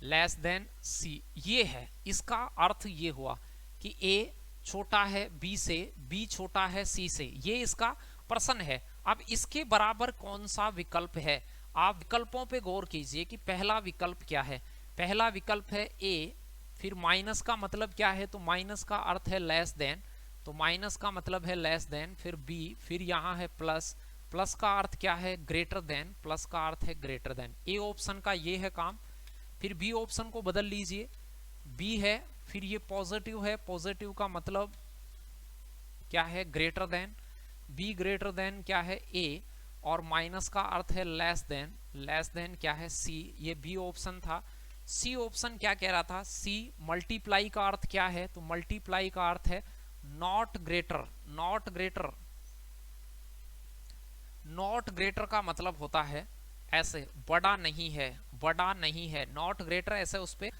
लेस देन c, ये है इसका अर्थ, ये हुआ कि a छोटा है b से, b छोटा है c से, ये इसका प्रश्न है। अब इसके बराबर कौन सा विकल्प है, आप विकल्पों पे गौर कीजिए कि पहला विकल्प क्या है। पहला विकल्प है a, फिर माइनस का मतलब क्या है, तो माइनस का अर्थ है लेस देन, तो माइनस का मतलब है लेस देन, फिर b, फिर यहाँ है प्लस, प्लस का अर्थ क्या है ग्रेटर देन, प्लस का अर्थ है ग्रेटर देन। ए ऑप्शन का ये है काम। फिर बी ऑप्शन को बदल लीजिए, बी है फिर ये पॉजिटिव है, पॉजिटिव का मतलब क्या है greater than, be greater than क्या है ए, और माइनस का अर्थ है लेस देन, लेस देन क्या है सी, ये बी ऑप्शन था। सी ऑप्शन क्या कह रहा था, सी मल्टीप्लाई का अर्थ क्या है, तो मल्टीप्लाई का अर्थ है not greater, not greater, not greater का मतलब होता है ऐसे बड़ा नहीं है, बड़ा नहीं है, नॉट ग्रेटर ऐसे उस पर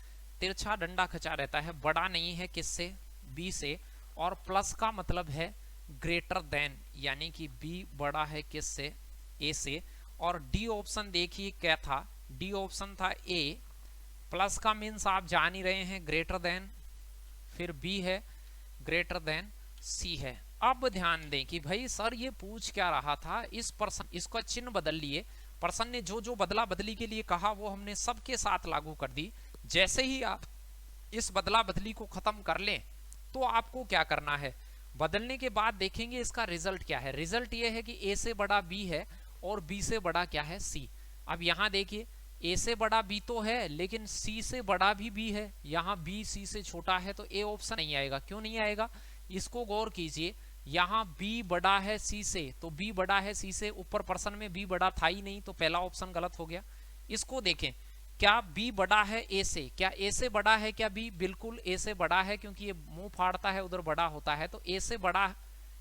तिरछा डंडा खचा रहता है, बड़ा नहीं है किससे, बी से, और प्लस का मतलब है ग्रेटर देन, यानी कि बी बड़ा है किससे, ए से। और डी ऑप्शन देखिए क्या था, डी ऑप्शन था ए, प्लस का मीन्स आप जान ही रहे हैं ग्रेटर देन, फिर बी है ग्रेटर देन सी है। अब ध्यान दें कि भाई सर ये पूछ क्या रहा था, इस पर्सन, इसका चिन्ह बदल लिए, पर्सन ने जो जो बदला बदली के लिए कहा वो हमने सबके साथ लागू कर दी। जैसे ही आप इस बदला बदली को खत्म कर लें तो आपको क्या करना है, बदलने के बाद देखेंगे इसका रिजल्ट क्या है। रिजल्ट ये है कि ए से बड़ा बी है और बी से बड़ा क्या है सी। अब यहाँ देखिए ए से बड़ा बी तो है लेकिन सी से बड़ा भी बी है, यहाँ बी सी से छोटा है, तो ए ऑप्शन नहीं आएगा। क्यों नहीं आएगा, इसको गौर कीजिए, यहाँ बी बड़ा है सी से, तो बी बड़ा है सी से, ऊपर पर्सन में बी बड़ा था ही नहीं, तो पहला ऑप्शन गलत हो गया। इसको देखें, क्या बी बड़ा है ए से, क्या ए से बड़ा है क्या बी, बिल्कुल ए से बड़ा है, क्योंकि ये मुंह फाड़ता है उधर बड़ा होता है, तो ए से बड़ा,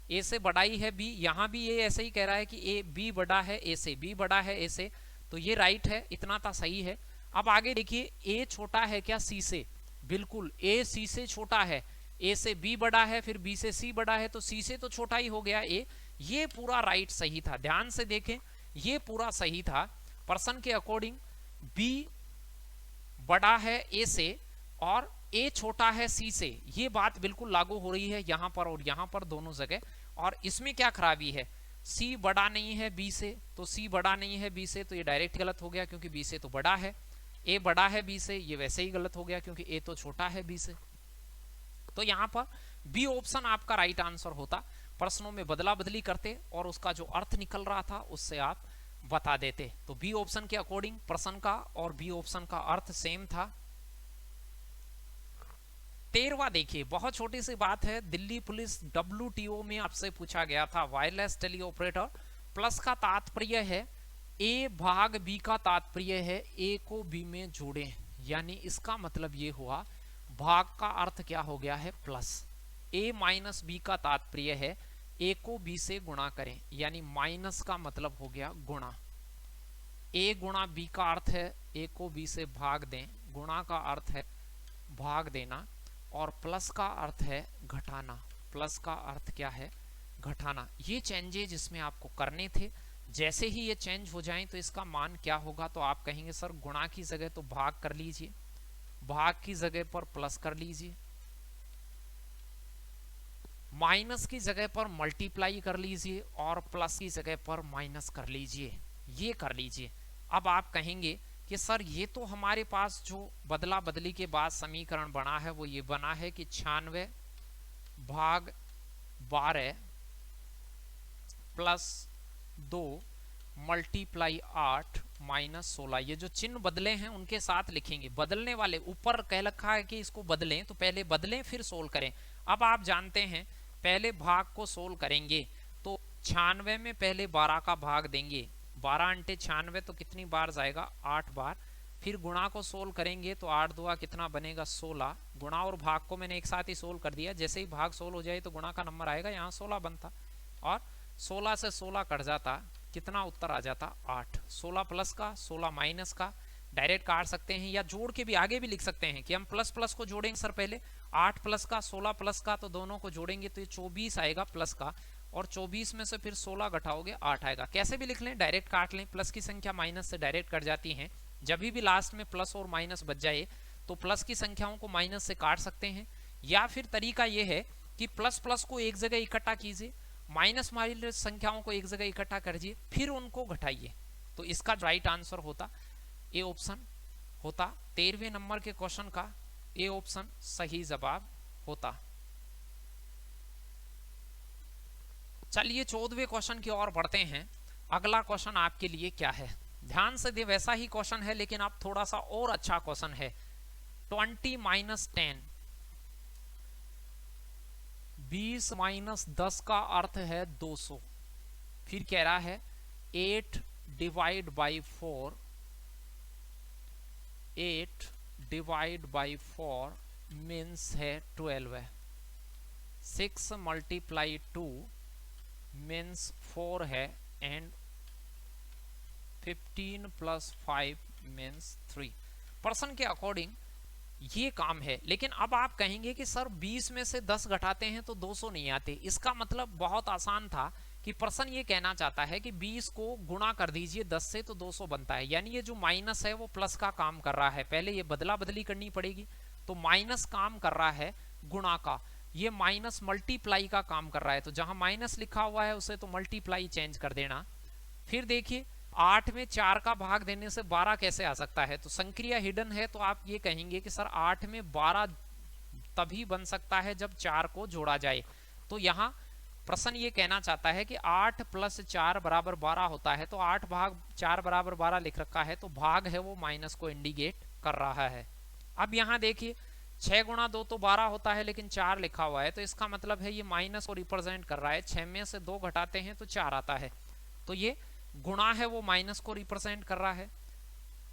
ए से बड़ा ही है बी। यहाँ भी ये ऐसे ही कह रहा है कि ए बी बड़ा है ए से, बी बड़ा है ए से, तो ये राइट है, इतना था सही है। अब आगे देखिए, ए छोटा है क्या सी से, बिल्कुल ए सी से छोटा है, ए से बी बड़ा है, फिर बी से सी बड़ा है, तो सी से तो छोटा ही हो गया ए। ये पूरा राइट सही था, ध्यान से देखें ये पूरा सही था। पर्सन के अकॉर्डिंग बी बड़ा है ए से और ए छोटा है सी से, ये बात बिल्कुल लागू हो रही है यहाँ पर और यहाँ पर दोनों जगह। और इसमें क्या खराबी है, सी बड़ा नहीं है बी से, तो सी बड़ा नहीं है बी से, तो ये डायरेक्ट गलत हो गया क्योंकि बी से तो बड़ा है। ए बड़ा है बी से, ये वैसे ही गलत हो गया क्योंकि ए तो छोटा है बी से। तो यहाँ पर बी ऑप्शन आपका राइट आंसर होता। प्रश्नों में बदला बदली करते और उसका जो अर्थ निकल रहा था उससे आप बता देते। तो बी ऑप्शन के अकॉर्डिंग प्रश्न का और बी ऑप्शन का अर्थ सेम था। 13वां देखिए, बहुत छोटी सी बात है। दिल्ली पुलिस WTO में आपसे पूछा गया था वायरलेस टेली ऑपरेटर। प्लस का तात्पर्य है ए भाग बी का तात्पर्य है ए को बी में जोड़ें, यानी इसका मतलब ये हुआ भाग का अर्थ क्या हो गया है प्लस। ए माइनस बी का तात्पर्य है ए को बी से गुणा करें, यानी माइनस का मतलब हो गया गुणा। ए गुणा बी का अर्थ है ए को बी से भाग दें, गुणा का अर्थ है भाग देना, और प्लस का अर्थ है घटाना। प्लस का अर्थ क्या है घटाना। ये चेंजेज इसमें आपको करने थे। जैसे ही ये चेंज हो जाएं तो इसका मान क्या होगा, तो आप कहेंगे सर गुणा की जगह तो भाग कर लीजिए, भाग की जगह पर प्लस कर लीजिए, माइनस की जगह पर मल्टीप्लाई कर लीजिए, और प्लस की जगह पर माइनस कर लीजिए। ये कर लीजिए। अब आप कहेंगे कि सर ये तो हमारे पास जो बदला बदली के बाद समीकरण बना है वो ये बना है कि 96 भाग 12 प्लस 2 मल्टीप्लाई 8 माइनस 16। ये जो चिन्ह बदले हैं उनके साथ लिखेंगे। बदलने वाले ऊपर कह रखा है कि इसको बदलें, तो पहले बदलें फिर सोल्व करें। अब आप जानते हैं पहले भाग को सोल्व करेंगे तो 96 में पहले 12 का भाग देंगे, 12 × 96 तो कितनी बार जाएगा 8 बार। फिर गुणा को सोल्व करेंगे तो 8 दूआ कितना बनेगा 16। गुणा और भाग को मैंने एक साथ ही सोल्व कर दिया। जैसे ही भाग सोल्व हो जाए तो गुणा का नंबर आएगा, यहाँ 16 बनता, और 16 से 16 कट जाता, कितना उत्तर आ जाता 8। 16 प्लस का 16 माइनस का डायरेक्ट काट सकते हैं, या जोड़ के भी आगे भी लिख सकते हैं कि हम प्लस प्लस को जोड़ेंगे। सर पहले 8 प्लस का 16 प्लस का, तो दोनों को जोड़ेंगे तो ये 24 आएगा प्लस का, और 24 में से फिर 16 घटाओगे 8 आएगा। कैसे भी लिख लें, डायरेक्ट काट लें। प्लस की संख्या माइनस से डायरेक्ट कट जाती हैं। जब भी लास्ट में प्लस और माइनस बच जाए तो प्लस की संख्याओं को माइनस से काट सकते हैं, या फिर तरीका यह है कि प्लस प्लस को एक जगह इकट्ठा कीजिए, माइनस माइनस संख्याओं को एक जगह इकट्ठा करिए, फिर उनको घटाइए। तो इसका राइट आंसर होता ए ऑप्शन होता। 13वें नंबर के क्वेश्चन का ए ऑप्शन सही जवाब होता। चलिए 14वें क्वेश्चन की ओर बढ़ते हैं। अगला क्वेश्चन आपके लिए क्या है, ध्यान से दे। वैसा ही क्वेश्चन है लेकिन आप थोड़ा सा और अच्छा क्वेश्चन है। 20 - 10, 20 - 10 का अर्थ है 200। फिर कह रहा है 8 divide by 4, 8 divide by 4 means है 12 है। 6 × 2 मीन्स 4 है, एंड 15 + 5 मीन्स 3। पर्सन के अकॉर्डिंग ये काम है। लेकिन अब आप कहेंगे कि सर 20 में से 10 घटाते हैं तो 200 नहीं आते। इसका मतलब बहुत आसान था कि पर्सन ये कहना चाहता है कि 20 को गुणा कर दीजिए 10 से तो 200 बनता है, यानी ये जो माइनस है वो प्लस का काम कर रहा है। पहले ये बदला बदली करनी पड़ेगी, तो माइनस काम कर रहा है गुणा का, ये माइनस मल्टीप्लाई का काम कर रहा है। तो जहां माइनस लिखा हुआ है उसे तो मल्टीप्लाई चेंज कर देना। फिर देखिए 8 में 4 का भाग देने से 12 कैसे आ सकता है, तो संक्रिया हिडन है। तो आप ये कहेंगे कि सर 8 में 12 तभी बन सकता है जब 4 को जोड़ा जाए। तो यहाँ प्रश्न ये कहना चाहता है कि 8 + 4 = 12 होता है। तो 8 भाग 4 = 12 लिख रखा है, तो भाग है वो माइनस को इंडिकेट कर रहा है। अब यहाँ देखिए 6 × 2 तो 12 होता है, लेकिन 4 लिखा हुआ है, तो इसका मतलब है ये माइनस को रिप्रेजेंट कर रहा है। 6 में से 2 घटाते हैं तो 4 आता है, तो ये गुणा है वो माइनस को रिप्रेजेंट कर रहा है।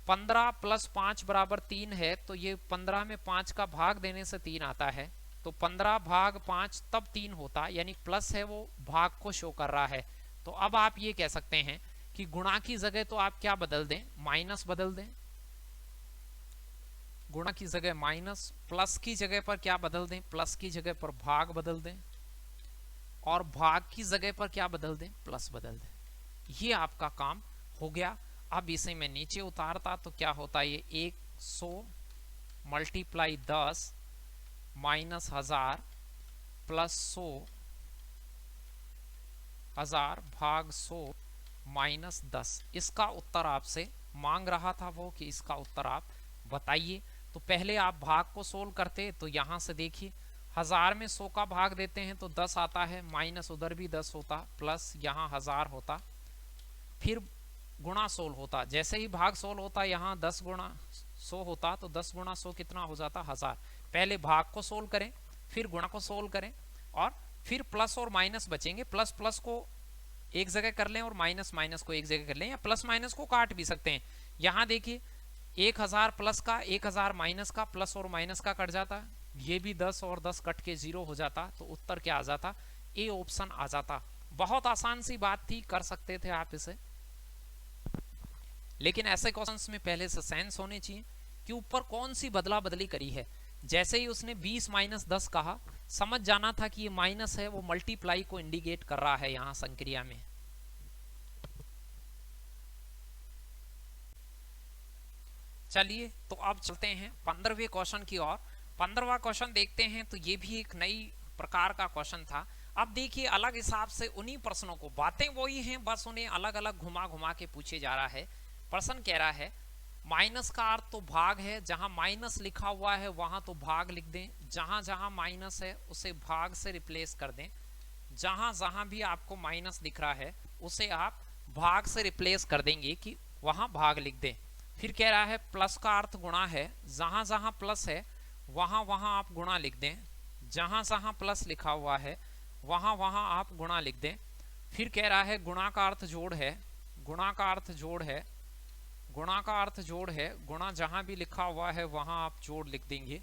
15 + 5 = 3 है, तो ये 15 में 5 का भाग देने से 3 आता है। तो 15 भाग 5 तब 3 होता, यानी प्लस है वो भाग को शो कर रहा है। तो अब आप ये कह सकते हैं कि गुणा की जगह तो आप क्या बदल दें, माइनस बदल दें। गुणा की जगह माइनस, प्लस की जगह पर क्या बदल दें, प्लस की जगह पर भाग बदल दें, और भाग की जगह पर क्या बदल दें, प्लस बदल दें। ये आपका काम हो गया। अब इसे मैं नीचे उतारता तो क्या होता है, ये 100 × 10 -1000 + 100 1000 भाग 100 -10। इसका उत्तर आपसे मांग रहा था वो कि इसका उत्तर आप बताइए। तो पहले आप भाग को सोल्व करते, तो यहां से देखिए 1000 में 100 का भाग देते हैं तो 10 आता है, माइनस उधर भी 10 होता, प्लस यहाँ 1000 होता, फिर गुणा सोल्व होता। जैसे ही भाग सोल्व होता यहाँ 10 × 100 होता तो 10 गुणा 100 कितना हो जाता 1000। पहले भाग को सोल्व करें, फिर गुणा को सोल्व करें, और फिर प्लस और माइनस बचेंगे। प्लस प्लस को एक जगह कर लें और माइनस माइनस को एक जगह कर लें, या प्लस माइनस को काट भी सकते हैं। यहां देखिए 1000 प्लस का 1000 माइनस का, प्लस और माइनस का कट जाता, ये भी 10 और 10 कट के 0 हो जाता, तो उत्तर क्या आ जाता, ए ऑप्शन आ जाता। बहुत आसान सी बात थी, कर सकते थे आप इसे, लेकिन ऐसे क्वेश्चंस में पहले से सेंस होने चाहिए कि ऊपर कौन सी बदला बदली करी है। जैसे ही उसने 20 माइनस 10 कहा, समझ जाना था कि ये माइनस है, वो मल्टीप्लाई को इंडिकेट कर रहा है यहां संक्रिया में। चलिए तो अब चलते हैं 15वें क्वेश्चन की ओर। 15वां क्वेश्चन देखते हैं। तो ये भी एक नई प्रकार का क्वेश्चन था। अब देखिए अलग हिसाब से उन्हीं प्रश्नों को, बातें वही हैं, बस उन्हें अलग अलग घुमा घुमा के पूछे जा रहा है। प्रश्न कह रहा है माइनस का अर्थ तो भाग है, जहां माइनस लिखा हुआ है वहां तो भाग लिख दें, जहां जहां माइनस है उसे भाग से रिप्लेस कर दें, जहां जहां भी आपको माइनस दिख रहा है उसे आप भाग से रिप्लेस कर देंगे कि वहां भाग लिख दें। फिर कह रहा है प्लस का अर्थ गुणा है, जहां जहां प्लस है वहां वहां आप गुणा लिख दें, जहां जहां प्लस लिखा हुआ है वहां वहां आप गुणा लिख दें। फिर कह रहा है गुणा का अर्थ जोड़ है, गुणा का अर्थ जोड़ है, गुणा का अर्थ जोड़ है, गुणा जहां भी लिखा हुआ है वहां आप जोड़ लिख देंगे।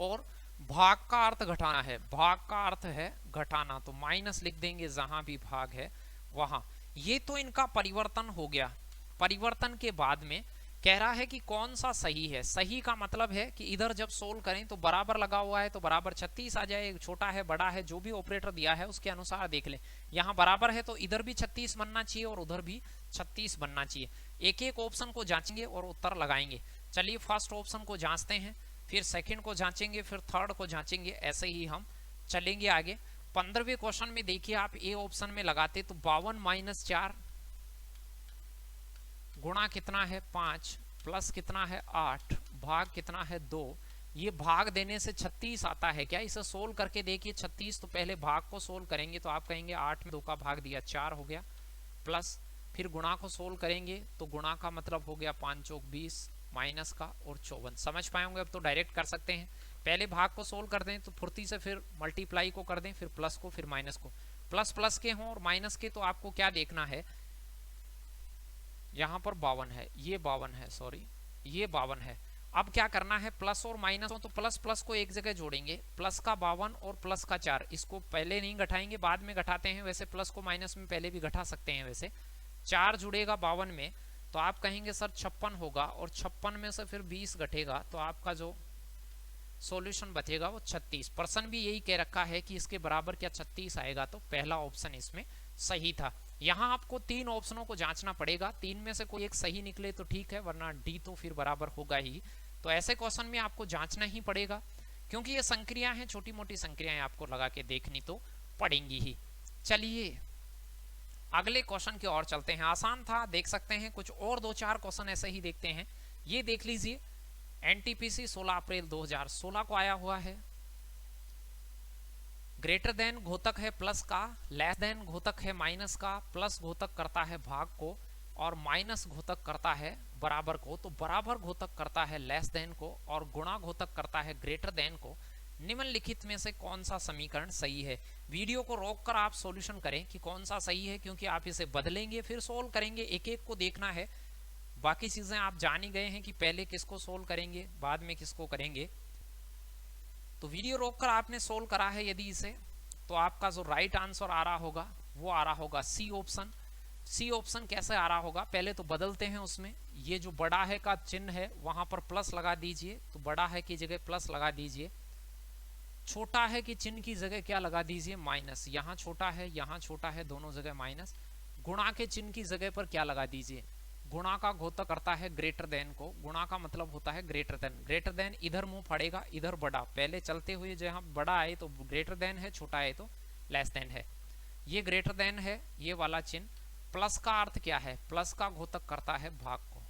और भाग का अर्थ घटाना है, भाग का अर्थ है घटाना, तो माइनस लिख देंगे जहां भी भाग है वहां। ये तो इनका परिवर्तन हो गया। परिवर्तन के बाद में कह रहा है कि कौन सा सही है। सही का मतलब है कि इधर जब सोल्व करें तो बराबर लगा हुआ है तो बराबर 36 आ जाए, छोटा है बड़ा है जो भी ऑपरेटर दिया है उसके अनुसार देख लें। यहाँ बराबर है तो इधर भी 36 बनना चाहिए और उधर भी 36 बनना चाहिए। एक एक ऑप्शन को जांचेंगे और उत्तर लगाएंगे। चलिए फर्स्ट ऑप्शन को जांचते हैं, फिर सेकंड को जांचेंगे, फिर थर्ड को जांचेंगे, ऐसे ही हम चलेंगे आगे। 15वें क्वेश्चन में देखिए आप ए ऑप्शन में लगाते तो 52 माइनस 4 गुणा कितना है 5, प्लस कितना है 8, भाग कितना है 2। ये भाग देने से 36 आता है क्या? इसे सोल्व करके देखिए 36, तो पहले भाग को सोल्व करेंगे तो आप कहेंगे 8 में 2 का भाग दिया 4 हो गया, प्लस फिर गुणा को सोल्व करेंगे तो गुणा का मतलब हो गया 5 चौक 20, माइनस का और 54। समझ पाए होंगे? अब तो डायरेक्ट कर सकते हैं। पहले भाग को सोल्व कर दें तो फुर्ती से फिर मल्टीप्लाई को कर दें, फिर प्लस को, फिर माइनस को। प्लस प्लस के हों और माइनस के तो आपको क्या देखना है, यहां पर 52 है, ये 52 है, सॉरी ये 52 है। अब क्या करना है, प्लस और माइनस हो तो प्लस प्लस को एक जगह जोड़ेंगे, प्लस का 52 और प्लस का 4, इसको पहले नहीं घटाएंगे बाद में घटाते हैं, वैसे प्लस को माइनस में पहले भी घटा सकते हैं। वैसे 4 जुड़ेगा 52 में तो आप कहेंगे सर 56 होगा, और 56 में से फिर 20 घटेगा तो आपका जो सॉल्यूशन बचेगा वो 36। पर्सन भी यही कह रखा है कि इसके बराबर क्या 36 आएगा, तो पहला ऑप्शन इसमें सही था। यहाँ आपको 3 ऑप्शनों को जांचना पड़ेगा, 3 में से कोई एक सही निकले तो ठीक है, वरना डी तो फिर बराबर होगा ही। तो ऐसे क्वेश्चन में आपको जांचना ही पड़ेगा, क्योंकि ये संक्रियाएं हैं, छोटी मोटी संक्रियाएं आपको लगा के देखनी तो पड़ेंगी ही। चलिए अगले क्वेश्चन की ओर चलते हैं। आसान था, देख सकते हैं। कुछ और 2-4 क्वेश्चन ऐसे ही देखते हैं। ये देख लीजिए, एनटीपीसी 16 अप्रैल 2016 को आया हुआ है। ग्रेटर देन घोतक है प्लस का, लेस देन घोतक है माइनस का, प्लस घोतक करता है भाग को और माइनस घोतक करता है बराबर को। तो बराबर घोतक करता है लेस देन को और गुणा घोतक करता है ग्रेटर देन को। निम्नलिखित में से कौन सा समीकरण सही है? वीडियो को रोककर आप सॉल्यूशन करें कि कौन सा सही है, क्योंकि आप इसे बदलेंगे फिर सोल्व करेंगे, एक एक को देखना है। बाकी चीजें आप जान ही गए हैं कि पहले किसको सोल्व करेंगे बाद में किसको करेंगे। तो वीडियो रोककर आपने सोल्व करा है यदि इसे, तो आपका जो राइट आंसर आ रहा होगा वो आ रहा होगा सी ऑप्शन। सी ऑप्शन कैसे आ रहा होगा, पहले तो बदलते हैं उसमें। ये जो बड़ा है का चिन्ह है वहां पर प्लस लगा दीजिए, तो बड़ा है की जगह प्लस लगा दीजिए। छोटा है कि चिन्ह की जगह क्या लगा दीजिए, माइनस। यहाँ छोटा है यहाँ छोटा है, दोनों जगह माइनस। गुणा के चिन्ह की जगह पर क्या लगा दीजिए, गुणा का घोतक करता है ग्रेटर देन को, गुणा का मतलब होता है ग्रेटर देन। ग्रेटर देन इधर मुंह पड़ेगा, इधर बड़ा, पहले चलते हुए जहां बड़ा आए तो ग्रेटर देन है, छोटा है तो लेस देन है। ये ग्रेटर देन है ये वाला चिन्ह। प्लस का अर्थ क्या है, प्लस का घोतक करता है भाग को।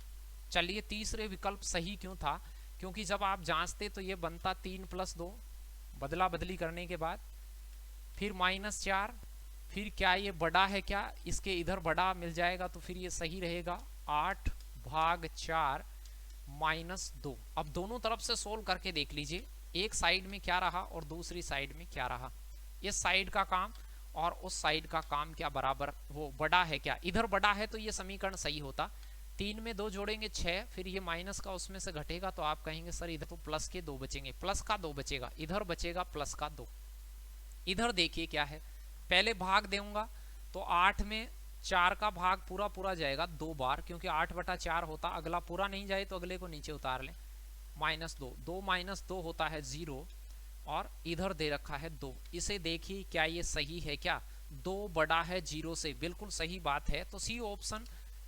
चलिए तीसरे विकल्प सही क्यों था, क्योंकि जब आप जांचते तो ये बनता 3 + 2 बदला बदली करने के बाद, फिर -4, फिर क्या ये बड़ा है क्या, इसके इधर बड़ा मिल जाएगा तो फिर ये सही रहेगा 8/4 -2। अब दोनों तरफ से सोल्व करके देख लीजिए, एक साइड में क्या रहा और दूसरी साइड में क्या रहा। इस साइड का काम और उस साइड का काम क्या बराबर, वो बड़ा है क्या, इधर बड़ा है तो ये समीकरण सही होता। 3 में 2 जोड़ेंगे 6, फिर ये माइनस का उसमें से घटेगा तो आप कहेंगे सर इधर तो प्लस के 2 बचेंगे, प्लस का 2 बचेगा, इधर बचेगा प्लस का 2। इधर देखिए क्या है, पहले भाग दूंगा तो 8 में 4 का भाग पूरा पूरा जाएगा 2 बार, क्योंकि 8/4 होता, अगला पूरा नहीं जाए तो अगले को नीचे उतार लें। -2, 2 - 2 होता है 0, और इधर दे रखा है 2। इसे देखिए क्या ये सही है क्या, 2 बड़ा है 0 से, बिल्कुल सही बात है। तो सी ऑप्शन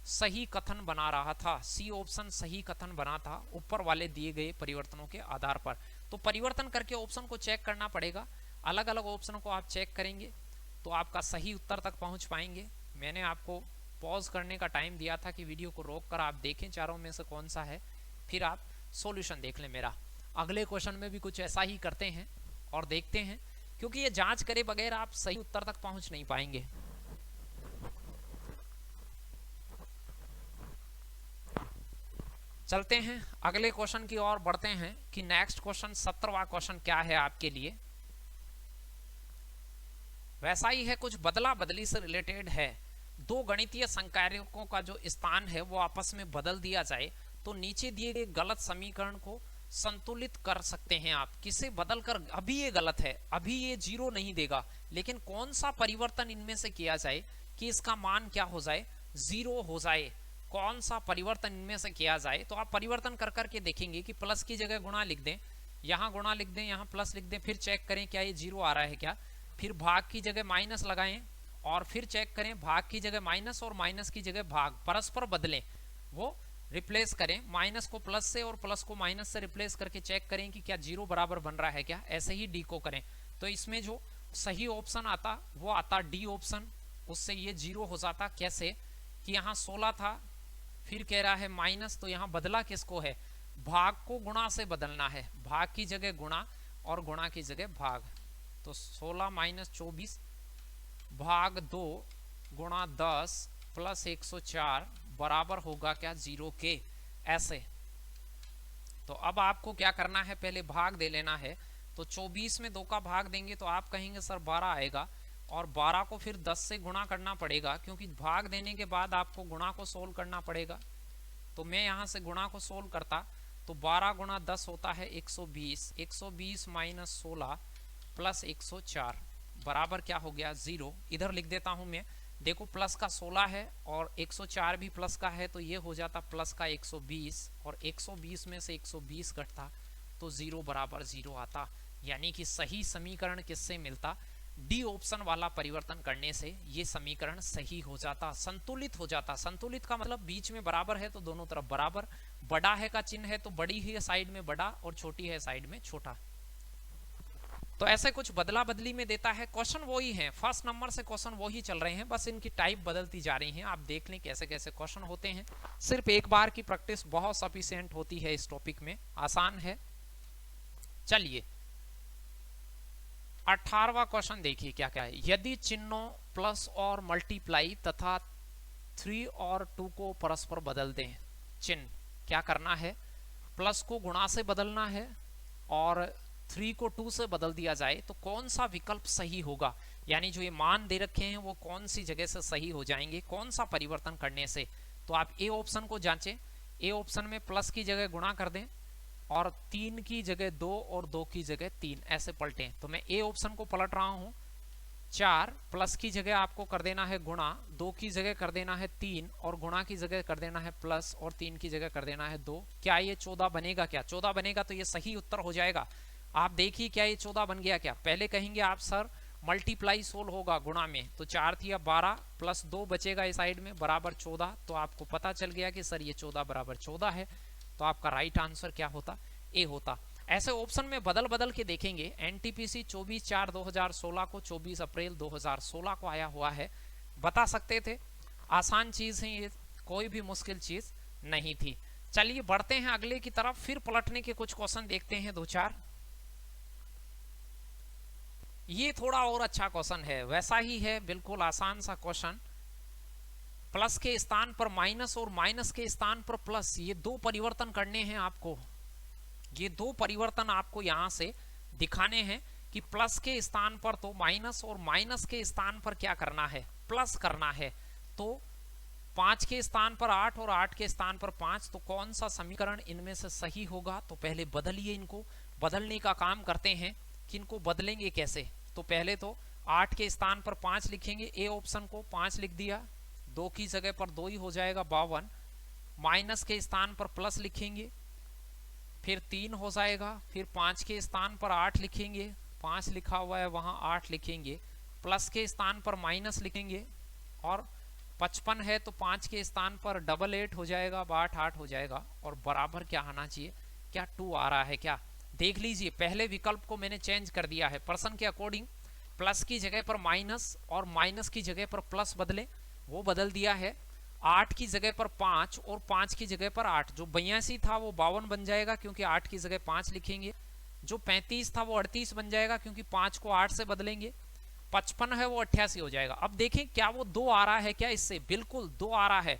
सही कथन बना रहा था, सी ऑप्शन सही कथन बना था ऊपर वाले दिए गए परिवर्तनों के आधार पर। तो परिवर्तन करके ऑप्शन को चेक करना पड़ेगा, अलग अलग ऑप्शनों को आप चेक करेंगे तो आपका सही उत्तर तक पहुंच पाएंगे। मैंने आपको पॉज करने का टाइम दिया था कि वीडियो को रोक कर आप देखें चारों में से कौन सा है, फिर आप सॉल्यूशन देख लें मेरा। अगले क्वेश्चन में भी कुछ ऐसा ही करते हैं और देखते हैं, क्योंकि ये जांच करे बगैर आप सही उत्तर तक पहुंच नहीं पाएंगे। चलते हैं अगले क्वेश्चन की ओर बढ़ते हैं कि नेक्स्ट क्वेश्चन 17वां क्वेश्चन क्या है आपके लिए। वैसा ही है, कुछ बदला बदली से रिलेटेड है। दो गणितीय संकार्यकों का जो स्थान है वो आपस में बदल दिया जाए तो नीचे दिए गए गलत समीकरण को संतुलित कर सकते हैं आप। किसे बदल कर, अभी ये गलत है, अभी ये 0 नहीं देगा, लेकिन कौन सा परिवर्तन इनमें से किया जाए कि इसका मान क्या हो जाए, 0 हो जाए। कौन सा परिवर्तन इनमें से किया जाए, तो आप परिवर्तन कर करके देखेंगे कि प्लस की जगह गुणा लिख दें, यहाँ गुणा लिख दें, यहाँ प्लस लिख दें, फिर चेक करें क्या ये 0 आ रहा है क्या, फिर भाग की जगह माइनस लगाएं और फिर चेक करें, भाग की जगह माइनस और माइनस की जगह भाग, परस्पर बदलें, वो रिप्लेस करें, माइनस को प्लस से और प्लस को माइनस से रिप्लेस करके चेक करें कि क्या 0 बराबर बन रहा है क्या। ऐसे ही डी को करें तो इसमें जो सही ऑप्शन आता वो आता डी ऑप्शन, उससे ये 0 हो जाता। कैसे कि यहाँ 16 था, फिर कह रहा है माइनस, तो यहाँ बदला किसको है, भाग को गुणा से बदलना है, भाग की जगह गुणा और गुणा की जगह भाग। तो 16 - 24 भाग 2 गुणा 10 प्लस 104 बराबर होगा क्या 0 के, ऐसे। तो अब आपको क्या करना है, पहले भाग दे लेना है। तो 24 में 2 का भाग देंगे तो आप कहेंगे सर 12 आएगा, और 12 को फिर 10 से गुणा करना पड़ेगा, क्योंकि भाग देने के बाद आपको गुणा को सोल्व करना पड़ेगा। तो मैं यहाँ से गुणा को सोल्व करता तो 12 गुणा 10 होता है 120, 120 - 16 प्लस 104 बराबर क्या हो गया 0। इधर लिख देता हूं मैं, देखो प्लस का 16 है और 104 भी प्लस का है, तो ये हो जाता प्लस का 120, और 120 में से 120 घटता तो 0 बराबर 0 आता। यानी कि सही समीकरण किससे मिलता, डी ऑप्शन वाला परिवर्तन करने से ये समीकरण सही हो जाता, संतुलित हो जाता। संतुलित का मतलब बीच में बराबर है तो दोनों तरफ बराबर, बड़ा है का चिन्ह है तो बड़ी ही साइड में बड़ा और छोटी है साइड में छोटा। तो ऐसे कुछ बदला बदली में देता है। क्वेश्चन वही है, फर्स्ट नंबर से क्वेश्चन वही चल रहे हैं, बस इनकी टाइप बदलती जा रही है। आप देख लें कैसे कैसे क्वेश्चन होते हैं, सिर्फ एक बार की प्रैक्टिस बहुत सफिशिएंट होती है इस टॉपिक में, आसान है। चलिए 18वां क्वेश्चन देखिए क्या क्या है। यदि चिन्हों प्लस और मल्टीप्लाई तथा 3 और 2 को परस्पर बदल दें, चिन्ह क्या करना है, प्लस को गुणा से बदलना है और 3 को 2 से बदल दिया जाए तो कौन सा विकल्प सही होगा, यानी जो ये मान दे रखे हैं वो कौन सी जगह से सही हो जाएंगे, कौन सा परिवर्तन करने से। तो आप ए ऑप्शन को जांचें, ए ऑप्शन में प्लस की जगह गुणा कर दें और 3 की जगह 2 और 2 की जगह 3 ऐसे पलटें। तो मैं ए ऑप्शन को पलट रहा हूं, 4 प्लस की जगह आपको कर देना है गुणा, 2 की जगह कर देना है 3 और गुणा की जगह कर देना है प्लस और 3 की जगह कर देना है 2। क्या ये 14 बनेगा, क्या 14 बनेगा तो ये सही उत्तर हो जाएगा। आप देखिए क्या ये 14 बन गया क्या। पहले कहेंगे आप सर मल्टीप्लाई सोल्व होगा गुणा में, तो 4 थी अब 12 प्लस 2 बचेगा इस साइड में बराबर 14, तो आपको पता चल गया कि सर ये 14 बराबर 14 है। तो आपका राइट आंसर क्या होता, ए होता। ऐसे ऑप्शन में बदल बदल के देखेंगे। एनटीपीसी 24/4/2016 को 24 अप्रैल 2016 को आया हुआ है, बता सकते थे। आसान चीज है ये, कोई भी मुश्किल चीज नहीं थी। चलिए बढ़ते हैं अगले की तरफ, फिर पलटने के कुछ क्वेश्चन देखते हैं 2-4। ये थोड़ा और अच्छा क्वेश्चन है, वैसा ही है बिल्कुल आसान सा क्वेश्चन। प्लस के स्थान पर माइनस और माइनस के स्थान पर प्लस, ये दो परिवर्तन करने हैं आपको। ये दो परिवर्तन आपको यहां से दिखाने हैं कि प्लस के स्थान पर तो माइनस और माइनस के स्थान पर क्या करना है, प्लस करना है। तो 5 के स्थान पर 8 और 8 के स्थान पर 5, तो कौन सा समीकरण इनमें से सही होगा? तो पहले बदलिए, इनको बदलने का काम करते हैं कि इनको बदलेंगे कैसे। तो पहले तो 8 के स्थान पर 5 लिखेंगे, ए ऑप्शन को 5 लिख दिया, 2 की जगह पर 2 ही हो जाएगा 52। माइनस के स्थान पर प्लस लिखेंगे, फिर 3 हो जाएगा, फिर 5 के स्थान पर 8 लिखेंगे, 5 लिखा हुआ है वहां 8 लिखेंगे, प्लस के स्थान पर माइनस लिखेंगे, और 55 है तो 5 के स्थान पर 88 हो जाएगा, 8 8 हो जाएगा, और बराबर क्या आना चाहिए, क्या 2 आ रहा है क्या? देख लीजिए, पहले विकल्प को मैंने चेंज कर दिया है, प्रश्न के अकॉर्डिंग प्लस की जगह पर माइनस और माइनस की जगह पर प्लस बदले, वो बदल दिया है। 8 की जगह पर 5 और 5 की जगह पर 8, जो 82 था वो 52 बन जाएगा क्योंकि 8 की जगह 5 लिखेंगे। जो 35 था वो 38 बन जाएगा क्योंकि 5 को 8 से बदलेंगे। 55 है वो 88 हो जाएगा। अब देखें क्या वो 2 आ रहा है क्या इससे? बिल्कुल 2 आ रहा है।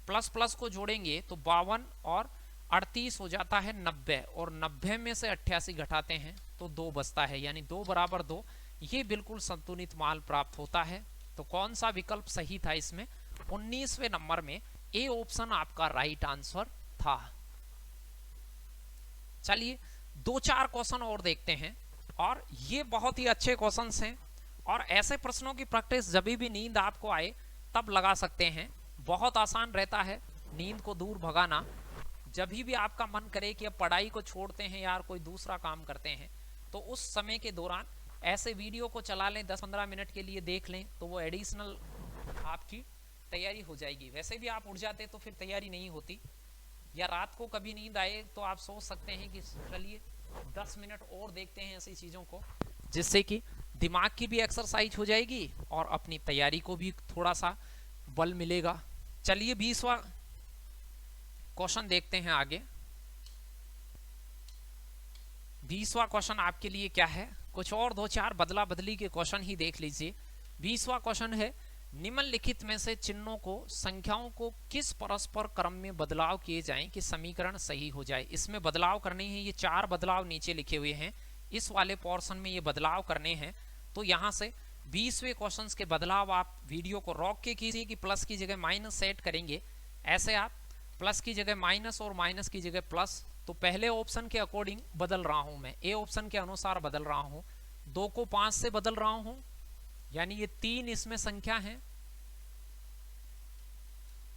प्लस प्लस को जोड़ेंगे तो 52 और 38 हो जाता है 90, और 90 में से 88 घटाते हैं तो 2 बचता है, यानी 2 बराबर 2। ये बिल्कुल संतुलित मान प्राप्त होता है। तो कौन सा विकल्प सही था इसमें? 19वें नंबर में ए ऑप्शन आपका राइट आंसर था। चलिए 2-4 क्वेश्चन और देखते हैं, और ये बहुत ही अच्छे क्वेश्चंस हैं, और ऐसे प्रश्नों की प्रैक्टिस जब भी नींद आपको आए तब लगा सकते हैं। बहुत आसान रहता है नींद को दूर भगाना। जब भी आपका मन करे कि अब पढ़ाई को छोड़ते हैं यार, कोई दूसरा काम करते हैं, तो उस समय के दौरान ऐसे वीडियो को चला लें, 10-15 मिनट के लिए देख लें, तो वो एडिशनल आपकी तैयारी हो जाएगी। वैसे भी आप उठ जाते तो फिर तैयारी नहीं होती। या रात को कभी नींद आए तो आप सोच सकते हैं कि चलिए 10 मिनट और देखते हैं ऐसी चीज़ों को, जिससे कि दिमाग की भी एक्सरसाइज हो जाएगी और अपनी तैयारी को भी थोड़ा सा बल मिलेगा। चलिए 20वां क्वेश्चन देखते हैं आगे। 20वां क्वेश्चन आपके लिए क्या है? कुछ और 2-4 बदला बदली के क्वेश्चन ही देख लीजिए। 20वां क्वेश्चन है, निम्नलिखित में से चिन्हों को, संख्याओं को किस परस्पर क्रम में बदलाव किए जाएं कि समीकरण सही हो जाए। इसमें बदलाव करने हैं, ये 4 बदलाव नीचे लिखे हुए हैं, इस वाले पोर्शन में ये बदलाव करने हैं। तो यहाँ से 20वें क्वेश्चन के बदलाव आप वीडियो को रोक के कीजिए कि प्लस की जगह माइनस सेट करेंगे। ऐसे आप प्लस की जगह माइनस और माइनस की जगह प्लस। तो पहले ऑप्शन के अकॉर्डिंग बदल रहा हूं मैं, ए ऑप्शन के अनुसार बदल रहा हूं। 2 को 5 से बदल रहा हूं, यानी ये 3 इसमें संख्या है,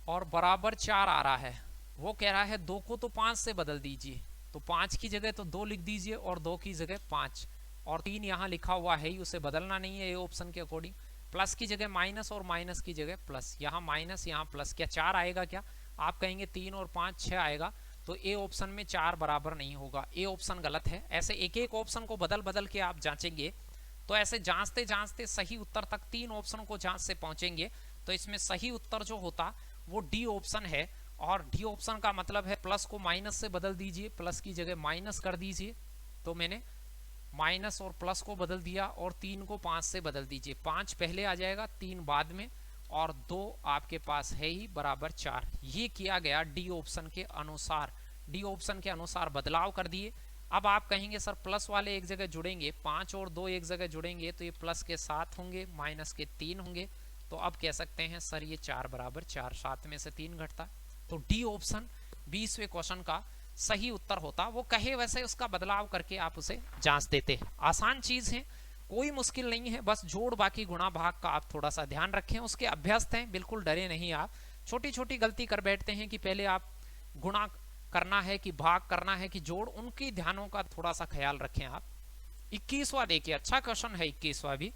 और बराबर 4 आ रहा है। वो कह रहा है 2 को तो 5 से बदल दीजिए, तो 5 की जगह तो 2 लिख दीजिए और 2 की जगह 5, और 3 यहाँ लिखा हुआ है ही, उसे बदलना नहीं है ए ऑप्शन के अकॉर्डिंग। प्लस की जगह माइनस और माइनस की जगह प्लस, यहाँ माइनस यहाँ प्लस। क्या 4 आएगा क्या? आप कहेंगे 3 और 5 6 आएगा, तो ए ऑप्शन में 4 बराबर नहीं होगा, ए ऑप्शन गलत है। ऐसे एक एक ऑप्शन को बदल बदल के आप जांचेंगे, तो ऐसे जांचते जांचते सही उत्तर तक 3 ऑप्शन को जांच से पहुंचेंगे। तो इसमें सही उत्तर जो होता वो डी ऑप्शन है, और डी ऑप्शन का मतलब है प्लस को माइनस से बदल दीजिए, प्लस की जगह माइनस कर दीजिए। तो मैंने माइनस और प्लस को बदल दिया, और 3 को 5 से बदल दीजिए। 5 पहले आ जाएगा, 3 बाद में, और 2 आपके पास है ही, बराबर 4। ये किया गया डी ऑप्शन के अनुसार। डी ऑप्शन के अनुसार बदलाव कर दिए। अब आप कहेंगे सर प्लस वाले एक जगह जुड़ेंगे, 5 और 2 एक जगह जुड़ेंगे तो ये प्लस के 7 होंगे, माइनस के 3 होंगे। तो अब कह सकते हैं सर ये 4 बराबर 4, 7 में से 3 घटता। तो डी ऑप्शन 20वें क्वेश्चन का सही उत्तर होता। वो कहे वैसे उसका बदलाव करके आप उसे जांच देते। आसान चीज है, कोई मुश्किल नहीं है, बस जोड़ बाकी गुणा भाग का आप थोड़ा सा ध्यान रखें, उसके अभ्यस्त हैं, बिल्कुल डरे नहीं आप। छोटी छोटी गलती कर बैठते हैं कि पहले आप गुणा करना है कि भाग करना है कि जोड़, उनकी ध्यानों का थोड़ा सा ख्याल रखें आप। 21वां देखिए, अच्छा क्वेश्चन है 21वां भी।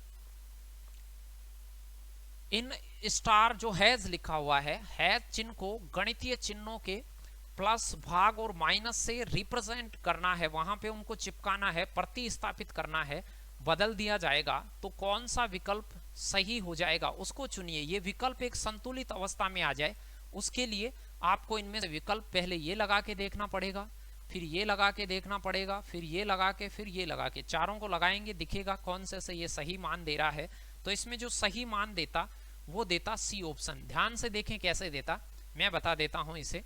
इन स्टार जो हैज लिखा हुआ है, हैज चिन्ह को गणितीय चिन्हों के प्लस भाग और माइनस से रिप्रेजेंट करना है, वहां पे उनको चिपकाना है, प्रतिस्थापित करना है, बदल दिया जाएगा। तो कौन सा विकल्प सही हो जाएगा उसको चुनिए। ये विकल्प एक संतुलित अवस्था में आ जाए, उसके लिए आपको इनमें से विकल्प पहले ये लगा के देखना पड़ेगा, फिर ये लगा के देखना पड़ेगा, फिर ये लगा के, फिर ये लगा के। चारों को लगाएंगे, दिखेगा कौन से ये सही मान दे रहा है। तो इसमें जो सही मान देता वो देता सी ऑप्शन। ध्यान से देखें कैसे देता, मैं बता देता हूं इसे।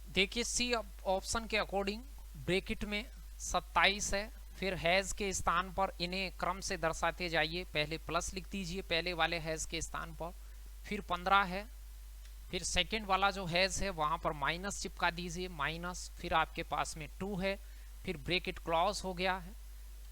देखिए सी ऑप्शन के अकॉर्डिंग ब्रैकेट में 27 है, फिर हैज के स्थान पर इन्हें क्रम से दर्शाते जाइए, पहले प्लस लिख दीजिए पहले वाले हैज के स्थान पर, फिर 15 है, फिर सेकंड वाला जो हैज है वहां पर माइनस चिपका दीजिए माइनस, फिर आपके पास में 2 है, फिर ब्रैकेट क्लॉज हो गया है,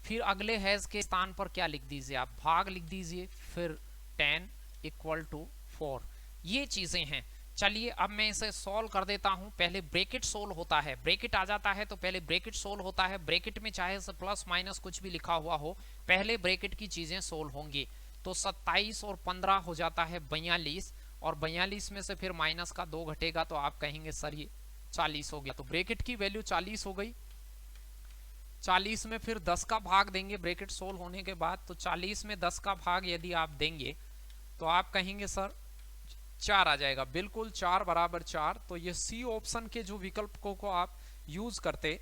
फिर अगले हैज के स्थान पर क्या लिख दीजिए आप, भाग लिख दीजिए, फिर 10 इक्वल टू 4। ये चीजें हैं। चलिए अब मैं इसे सॉल्व कर देता हूं। पहले ब्रैकेट सोल्व होता है, ब्रैकेट आ जाता है तो पहले ब्रैकेट सोल्व होता है। ब्रैकेट में चाहे से प्लस माइनस कुछ भी लिखा हुआ हो, पहले ब्रैकेट की चीजें सोल्व होंगी। तो 27 और 15 हो जाता है 42, और 42 में से फिर माइनस का 2 घटेगा तो आप कहेंगे सर ये 40 हो गया। तो ब्रैकेट की वैल्यू 40 हो गई। 40 में फिर 10 का भाग देंगे ब्रैकेट सोल्व होने के बाद, तो 40 में 10 का भाग यदि आप देंगे तो आप कहेंगे सर 4 आ जाएगा। बिल्कुल 4 बराबर 4। तो ये सी ऑप्शन के जो विकल्पों को आप यूज करते,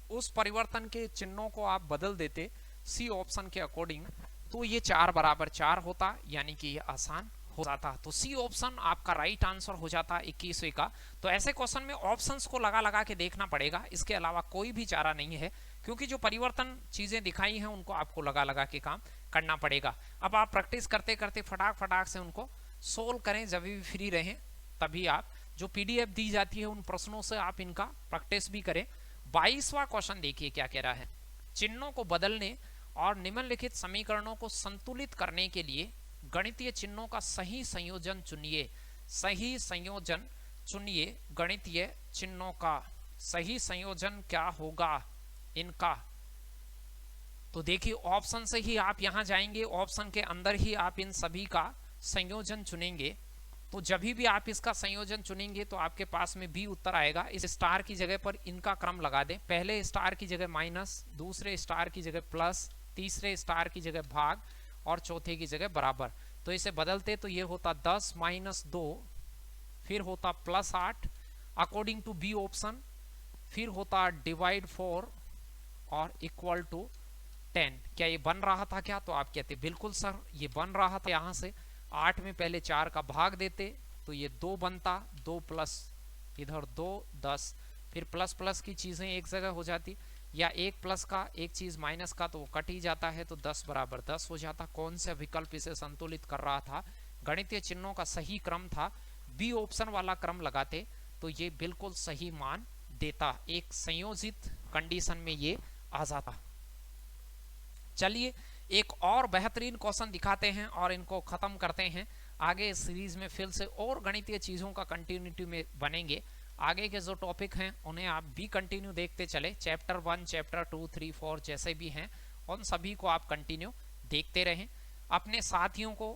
उस परिवर्तन के चिन्हों को आप बदल देते सी ऑप्शन के अकॉर्डिंग, तो ये 4 बराबर 4 होता, यानी कि ये आसान हो जाता। तो सी ऑप्शन आपका राइट आंसर हो जाता 21वें का। तो ऐसे क्वेश्चन में ऑप्शंस को लगा लगा के देखना पड़ेगा, इसके अलावा कोई भी चारा नहीं है, क्योंकि जो परिवर्तन चीजें दिखाई हैं उनको आपको लगा लगा के काम करना पड़ेगा। अब आप प्रैक्टिस करते करते फटाक फटाक से उनको सोल्व करें, जब भी फ्री रहें तभी आप जो पीडीएफ दी जाती है उन प्रश्नों से आप इनका प्रैक्टिस भी करें। 22वां क्वेश्चन देखिए क्या कह रहा है। चिन्हों को बदलने और निम्नलिखित समीकरणों को संतुलित करने के लिए गणितीय चिन्हों का सही संयोजन चुनिए। सही संयोजन चुनिए गणितीय चिन्हों का। सही संयोजन क्या होगा इनका? तो देखिए ऑप्शन से ही आप यहां जाएंगे, ऑप्शन के अंदर ही आप इन सभी का संयोजन चुनेंगे। तो जब भी आप इसका संयोजन चुनेंगे तो आपके पास में बी उत्तर आएगा। इस स्टार की जगह पर इनका क्रम लगा दें, पहले स्टार की जगह माइनस, दूसरे स्टार की जगह प्लस, तीसरे स्टार की जगह भाग और चौथे की जगह बराबर। तो इसे बदलते तो ये होता 10 माइनस 2, फिर होता plus 8 according to B option, फिर होता डिवाइड 4 और इक्वल टू 10। क्या ये बन रहा था क्या? तो आप कहते बिल्कुल सर ये बन रहा था। यहां से 8 में पहले 4 का भाग देते तो ये 2 बनता, 2 प्लस इधर 2 10, फिर प्लस प्लस की चीजें एक जगह हो जाती, या एक प्लस का एक चीज माइनस का तो वो कट ही जाता है, तो 10 बराबर 10 हो जाता। कौन सा विकल्प इसे संतुलित कर रहा था? गणितीय चिन्हों का सही क्रम था, बी ऑप्शन वाला क्रम लगाते तो ये बिल्कुल सही मान देता, एक संयोजित कंडीशन में ये आ जाता। चलिए एक और बेहतरीन क्वेश्चन दिखाते हैं और इनको खत्म करते हैं। आगे इस सीरीज में फिर से और गणितीय चीजों का कंटिन्यूटी में बनेंगे। आगे के जो टॉपिक हैं उन्हें आप भी कंटिन्यू देखते चले, चैप्टर 1 चैप्टर 2 3 4 जैसे भी हैं उन सभी को आप कंटिन्यू देखते रहें। अपने साथियों को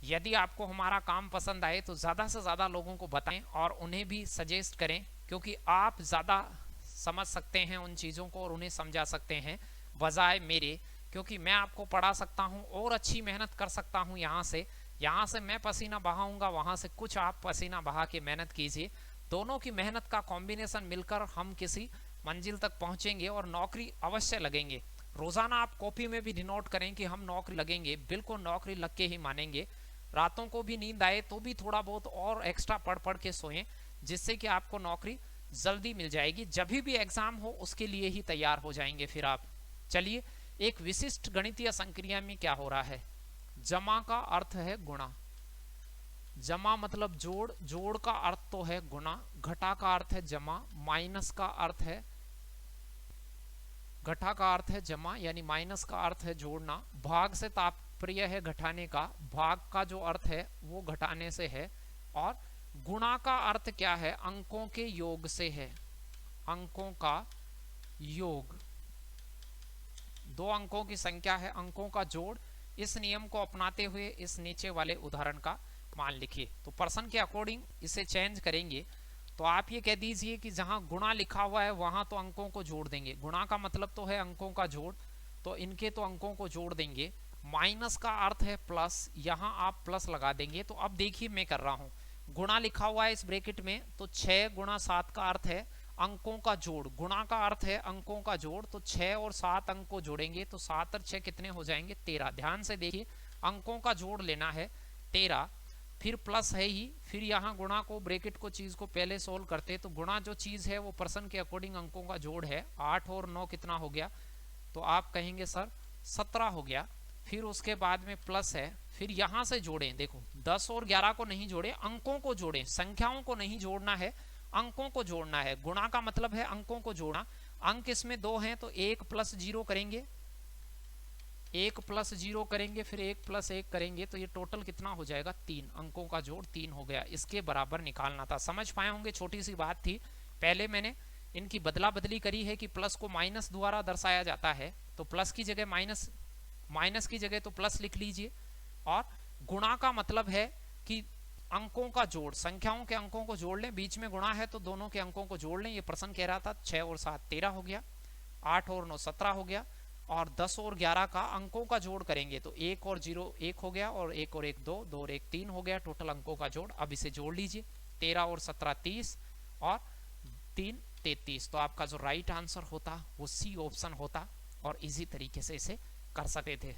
यदि आपको हमारा काम पसंद आए तो ज़्यादा से ज़्यादा लोगों को बताएं और उन्हें भी सजेस्ट करें, क्योंकि आप ज़्यादा समझ सकते हैं उन चीज़ों को और उन्हें समझा सकते हैं बजाय मेरे, क्योंकि मैं आपको पढ़ा सकता हूं और अच्छी मेहनत कर सकता हूं। यहाँ से मैं पसीना बहाऊंगा, वहां से कुछ आप पसीना बहा के मेहनत कीजिए, दोनों की मेहनत का कॉम्बिनेशन मिलकर हम किसी मंजिल तक पहुंचेंगे और नौकरी अवश्य लगेंगे। रोजाना आप कॉपी में भी डिनोट करें कि हम नौकरी लगेंगे, बिल्कुल नौकरी लग के ही मानेंगे। रातों को भी नींद आए तो भी थोड़ा बहुत और एक्स्ट्रा पढ़ पढ़ के सोएं, जिससे कि आपको नौकरी जल्दी मिल जाएगी। जब भी एग्जाम हो उसके लिए ही तैयार हो जाएंगे फिर आप। चलिए एक विशिष्ट गणितीय संक्रिया में क्या हो रहा है। जमा का अर्थ है गुणा, जमा मतलब जोड़, जोड़ का अर्थ तो है गुणा, घटा का अर्थ है जमा, माइनस का अर्थ है घटा का अर्थ है जमा यानी माइनस का अर्थ है जोड़ना, भाग से तात्पर्य है घटाने का, भाग का जो अर्थ है वो घटाने से है, और गुणा का अर्थ क्या है? अंकों के योग से है, अंकों का योग। 2 अंकों की संख्या है, अंकों का जोड़। इस नियम को अपनाते हुए इस नीचे वाले उदाहरण का मान लिखिए। तो प्रश्न के अकॉर्डिंग इसे चेंज करेंगे, तो आप ये कह दीजिए कि जहां गुणा लिखा हुआ है वहां तो अंकों को जोड़ देंगे, गुणा का मतलब तो है अंकों का जोड़, तो इनके तो अंकों को जोड़ देंगे। माइनस का अर्थ है प्लस, यहां आप प्लस लगा देंगे। तो अब देखिए मैं कर रहा हूं, गुणा लिखा हुआ है इस ब्रैकेट में, तो 6 गुणा 7 का अर्थ है अंकों का जोड़, गुणा का अर्थ है अंकों का जोड़, तो 6 और 7 अंक को जोड़ेंगे तो 7 और 6 कितने हो जाएंगे? 13। ध्यान से देखिए अंकों का जोड़ लेना है, 13, फिर प्लस है ही, फिर यहाँ गुणा को ब्रैकेट को चीज को पहले सोल्व करते तो गुणा जो चीज है वो पर्सन के अकॉर्डिंग अंकों का जोड़ है। 8 और 9 कितना हो गया, तो आप कहेंगे सर 17 हो गया। फिर उसके बाद में प्लस है, फिर यहां से जोड़ें, देखो 10 और 11 को नहीं जोड़े, अंकों को जोड़ें, संख्याओं को नहीं जोड़ना है, अंकों को जोड़ना है। गुणा का मतलब है अंकों को जोड़ना। अंक इसमें 2 हैं तो 1 + 0 करेंगे, 1 + 0 करेंगे, फिर 1 + 1 करेंगे, तो ये टोटल कितना हो जाएगा 3, अंकों का जोड़ 3 हो गया। इसके बराबर निकालना था। समझ पाए होंगे, छोटी सी बात थी। पहले मैंने इनकी बदला बदली करी है कि प्लस को माइनस द्वारा दर्शाया जाता है, तो प्लस की जगह माइनस, माइनस की जगह तो प्लस लिख लीजिए। और गुणा का मतलब है कि अंकों का जोड़, संख्याओं के अंकों को जोड़ लें, बीच में गुणा है तो दोनों के अंकों को जोड़ लें। ये प्रश्न कह रहा था 6 और 7 13 हो गया, 8 और 9 17 हो गया, और 10 और 11 का अंकों का जोड़ करेंगे तो 1 और 0 1 हो गया, और 1 और 1 2, 2 और 1 3 हो गया, टोटल अंकों का जोड़। अब इसे जोड़ लीजिए, 13 और 17 30, और 3 33, तो आपका जो राइट आंसर होता वो सी ऑप्शन होता, और इजी तरीके से इसे कर सकते थे।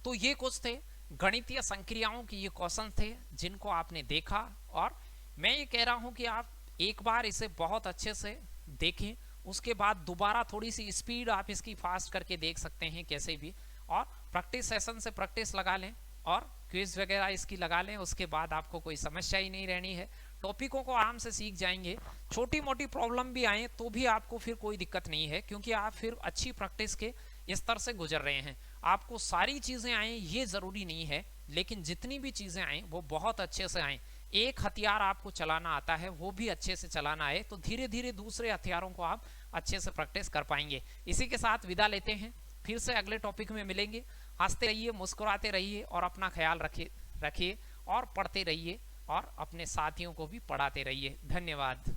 तो ये कुछ थे गणितीय संक्रियाओं की ये क्वेश्चन थे जिनको आपने देखा, और मैं ये कह रहा हूं कि आप एक बार इसे बहुत अच्छे से देखें, उसके बाद दोबारा थोड़ी सी स्पीड आप इसकी फास्ट करके देख सकते हैं कैसे भी, और प्रैक्टिस सेशन से प्रैक्टिस लगा लें और क्विज वगैरह इसकी लगा लें, उसके बाद आपको कोई समस्या ही नहीं रहनी है। टॉपिकों को आराम से सीख जाएंगे, छोटी मोटी प्रॉब्लम भी आए तो भी आपको फिर कोई दिक्कत नहीं है, क्योंकि आप फिर अच्छी प्रैक्टिस के स्तर से गुजर रहे हैं। आपको सारी चीजें आए ये जरूरी नहीं है, लेकिन जितनी भी चीजें आए वो बहुत अच्छे से आए। एक हथियार आपको चलाना आता है, वो भी अच्छे से चलाना है, तो धीरे धीरे दूसरे हथियारों को आप अच्छे से प्रैक्टिस कर पाएंगे। इसी के साथ विदा लेते हैं, फिर से अगले टॉपिक में मिलेंगे। हंसते रहिए, मुस्कुराते रहिए, और अपना ख्याल रखिए और पढ़ते रहिए, और अपने साथियों को भी पढ़ाते रहिए। धन्यवाद।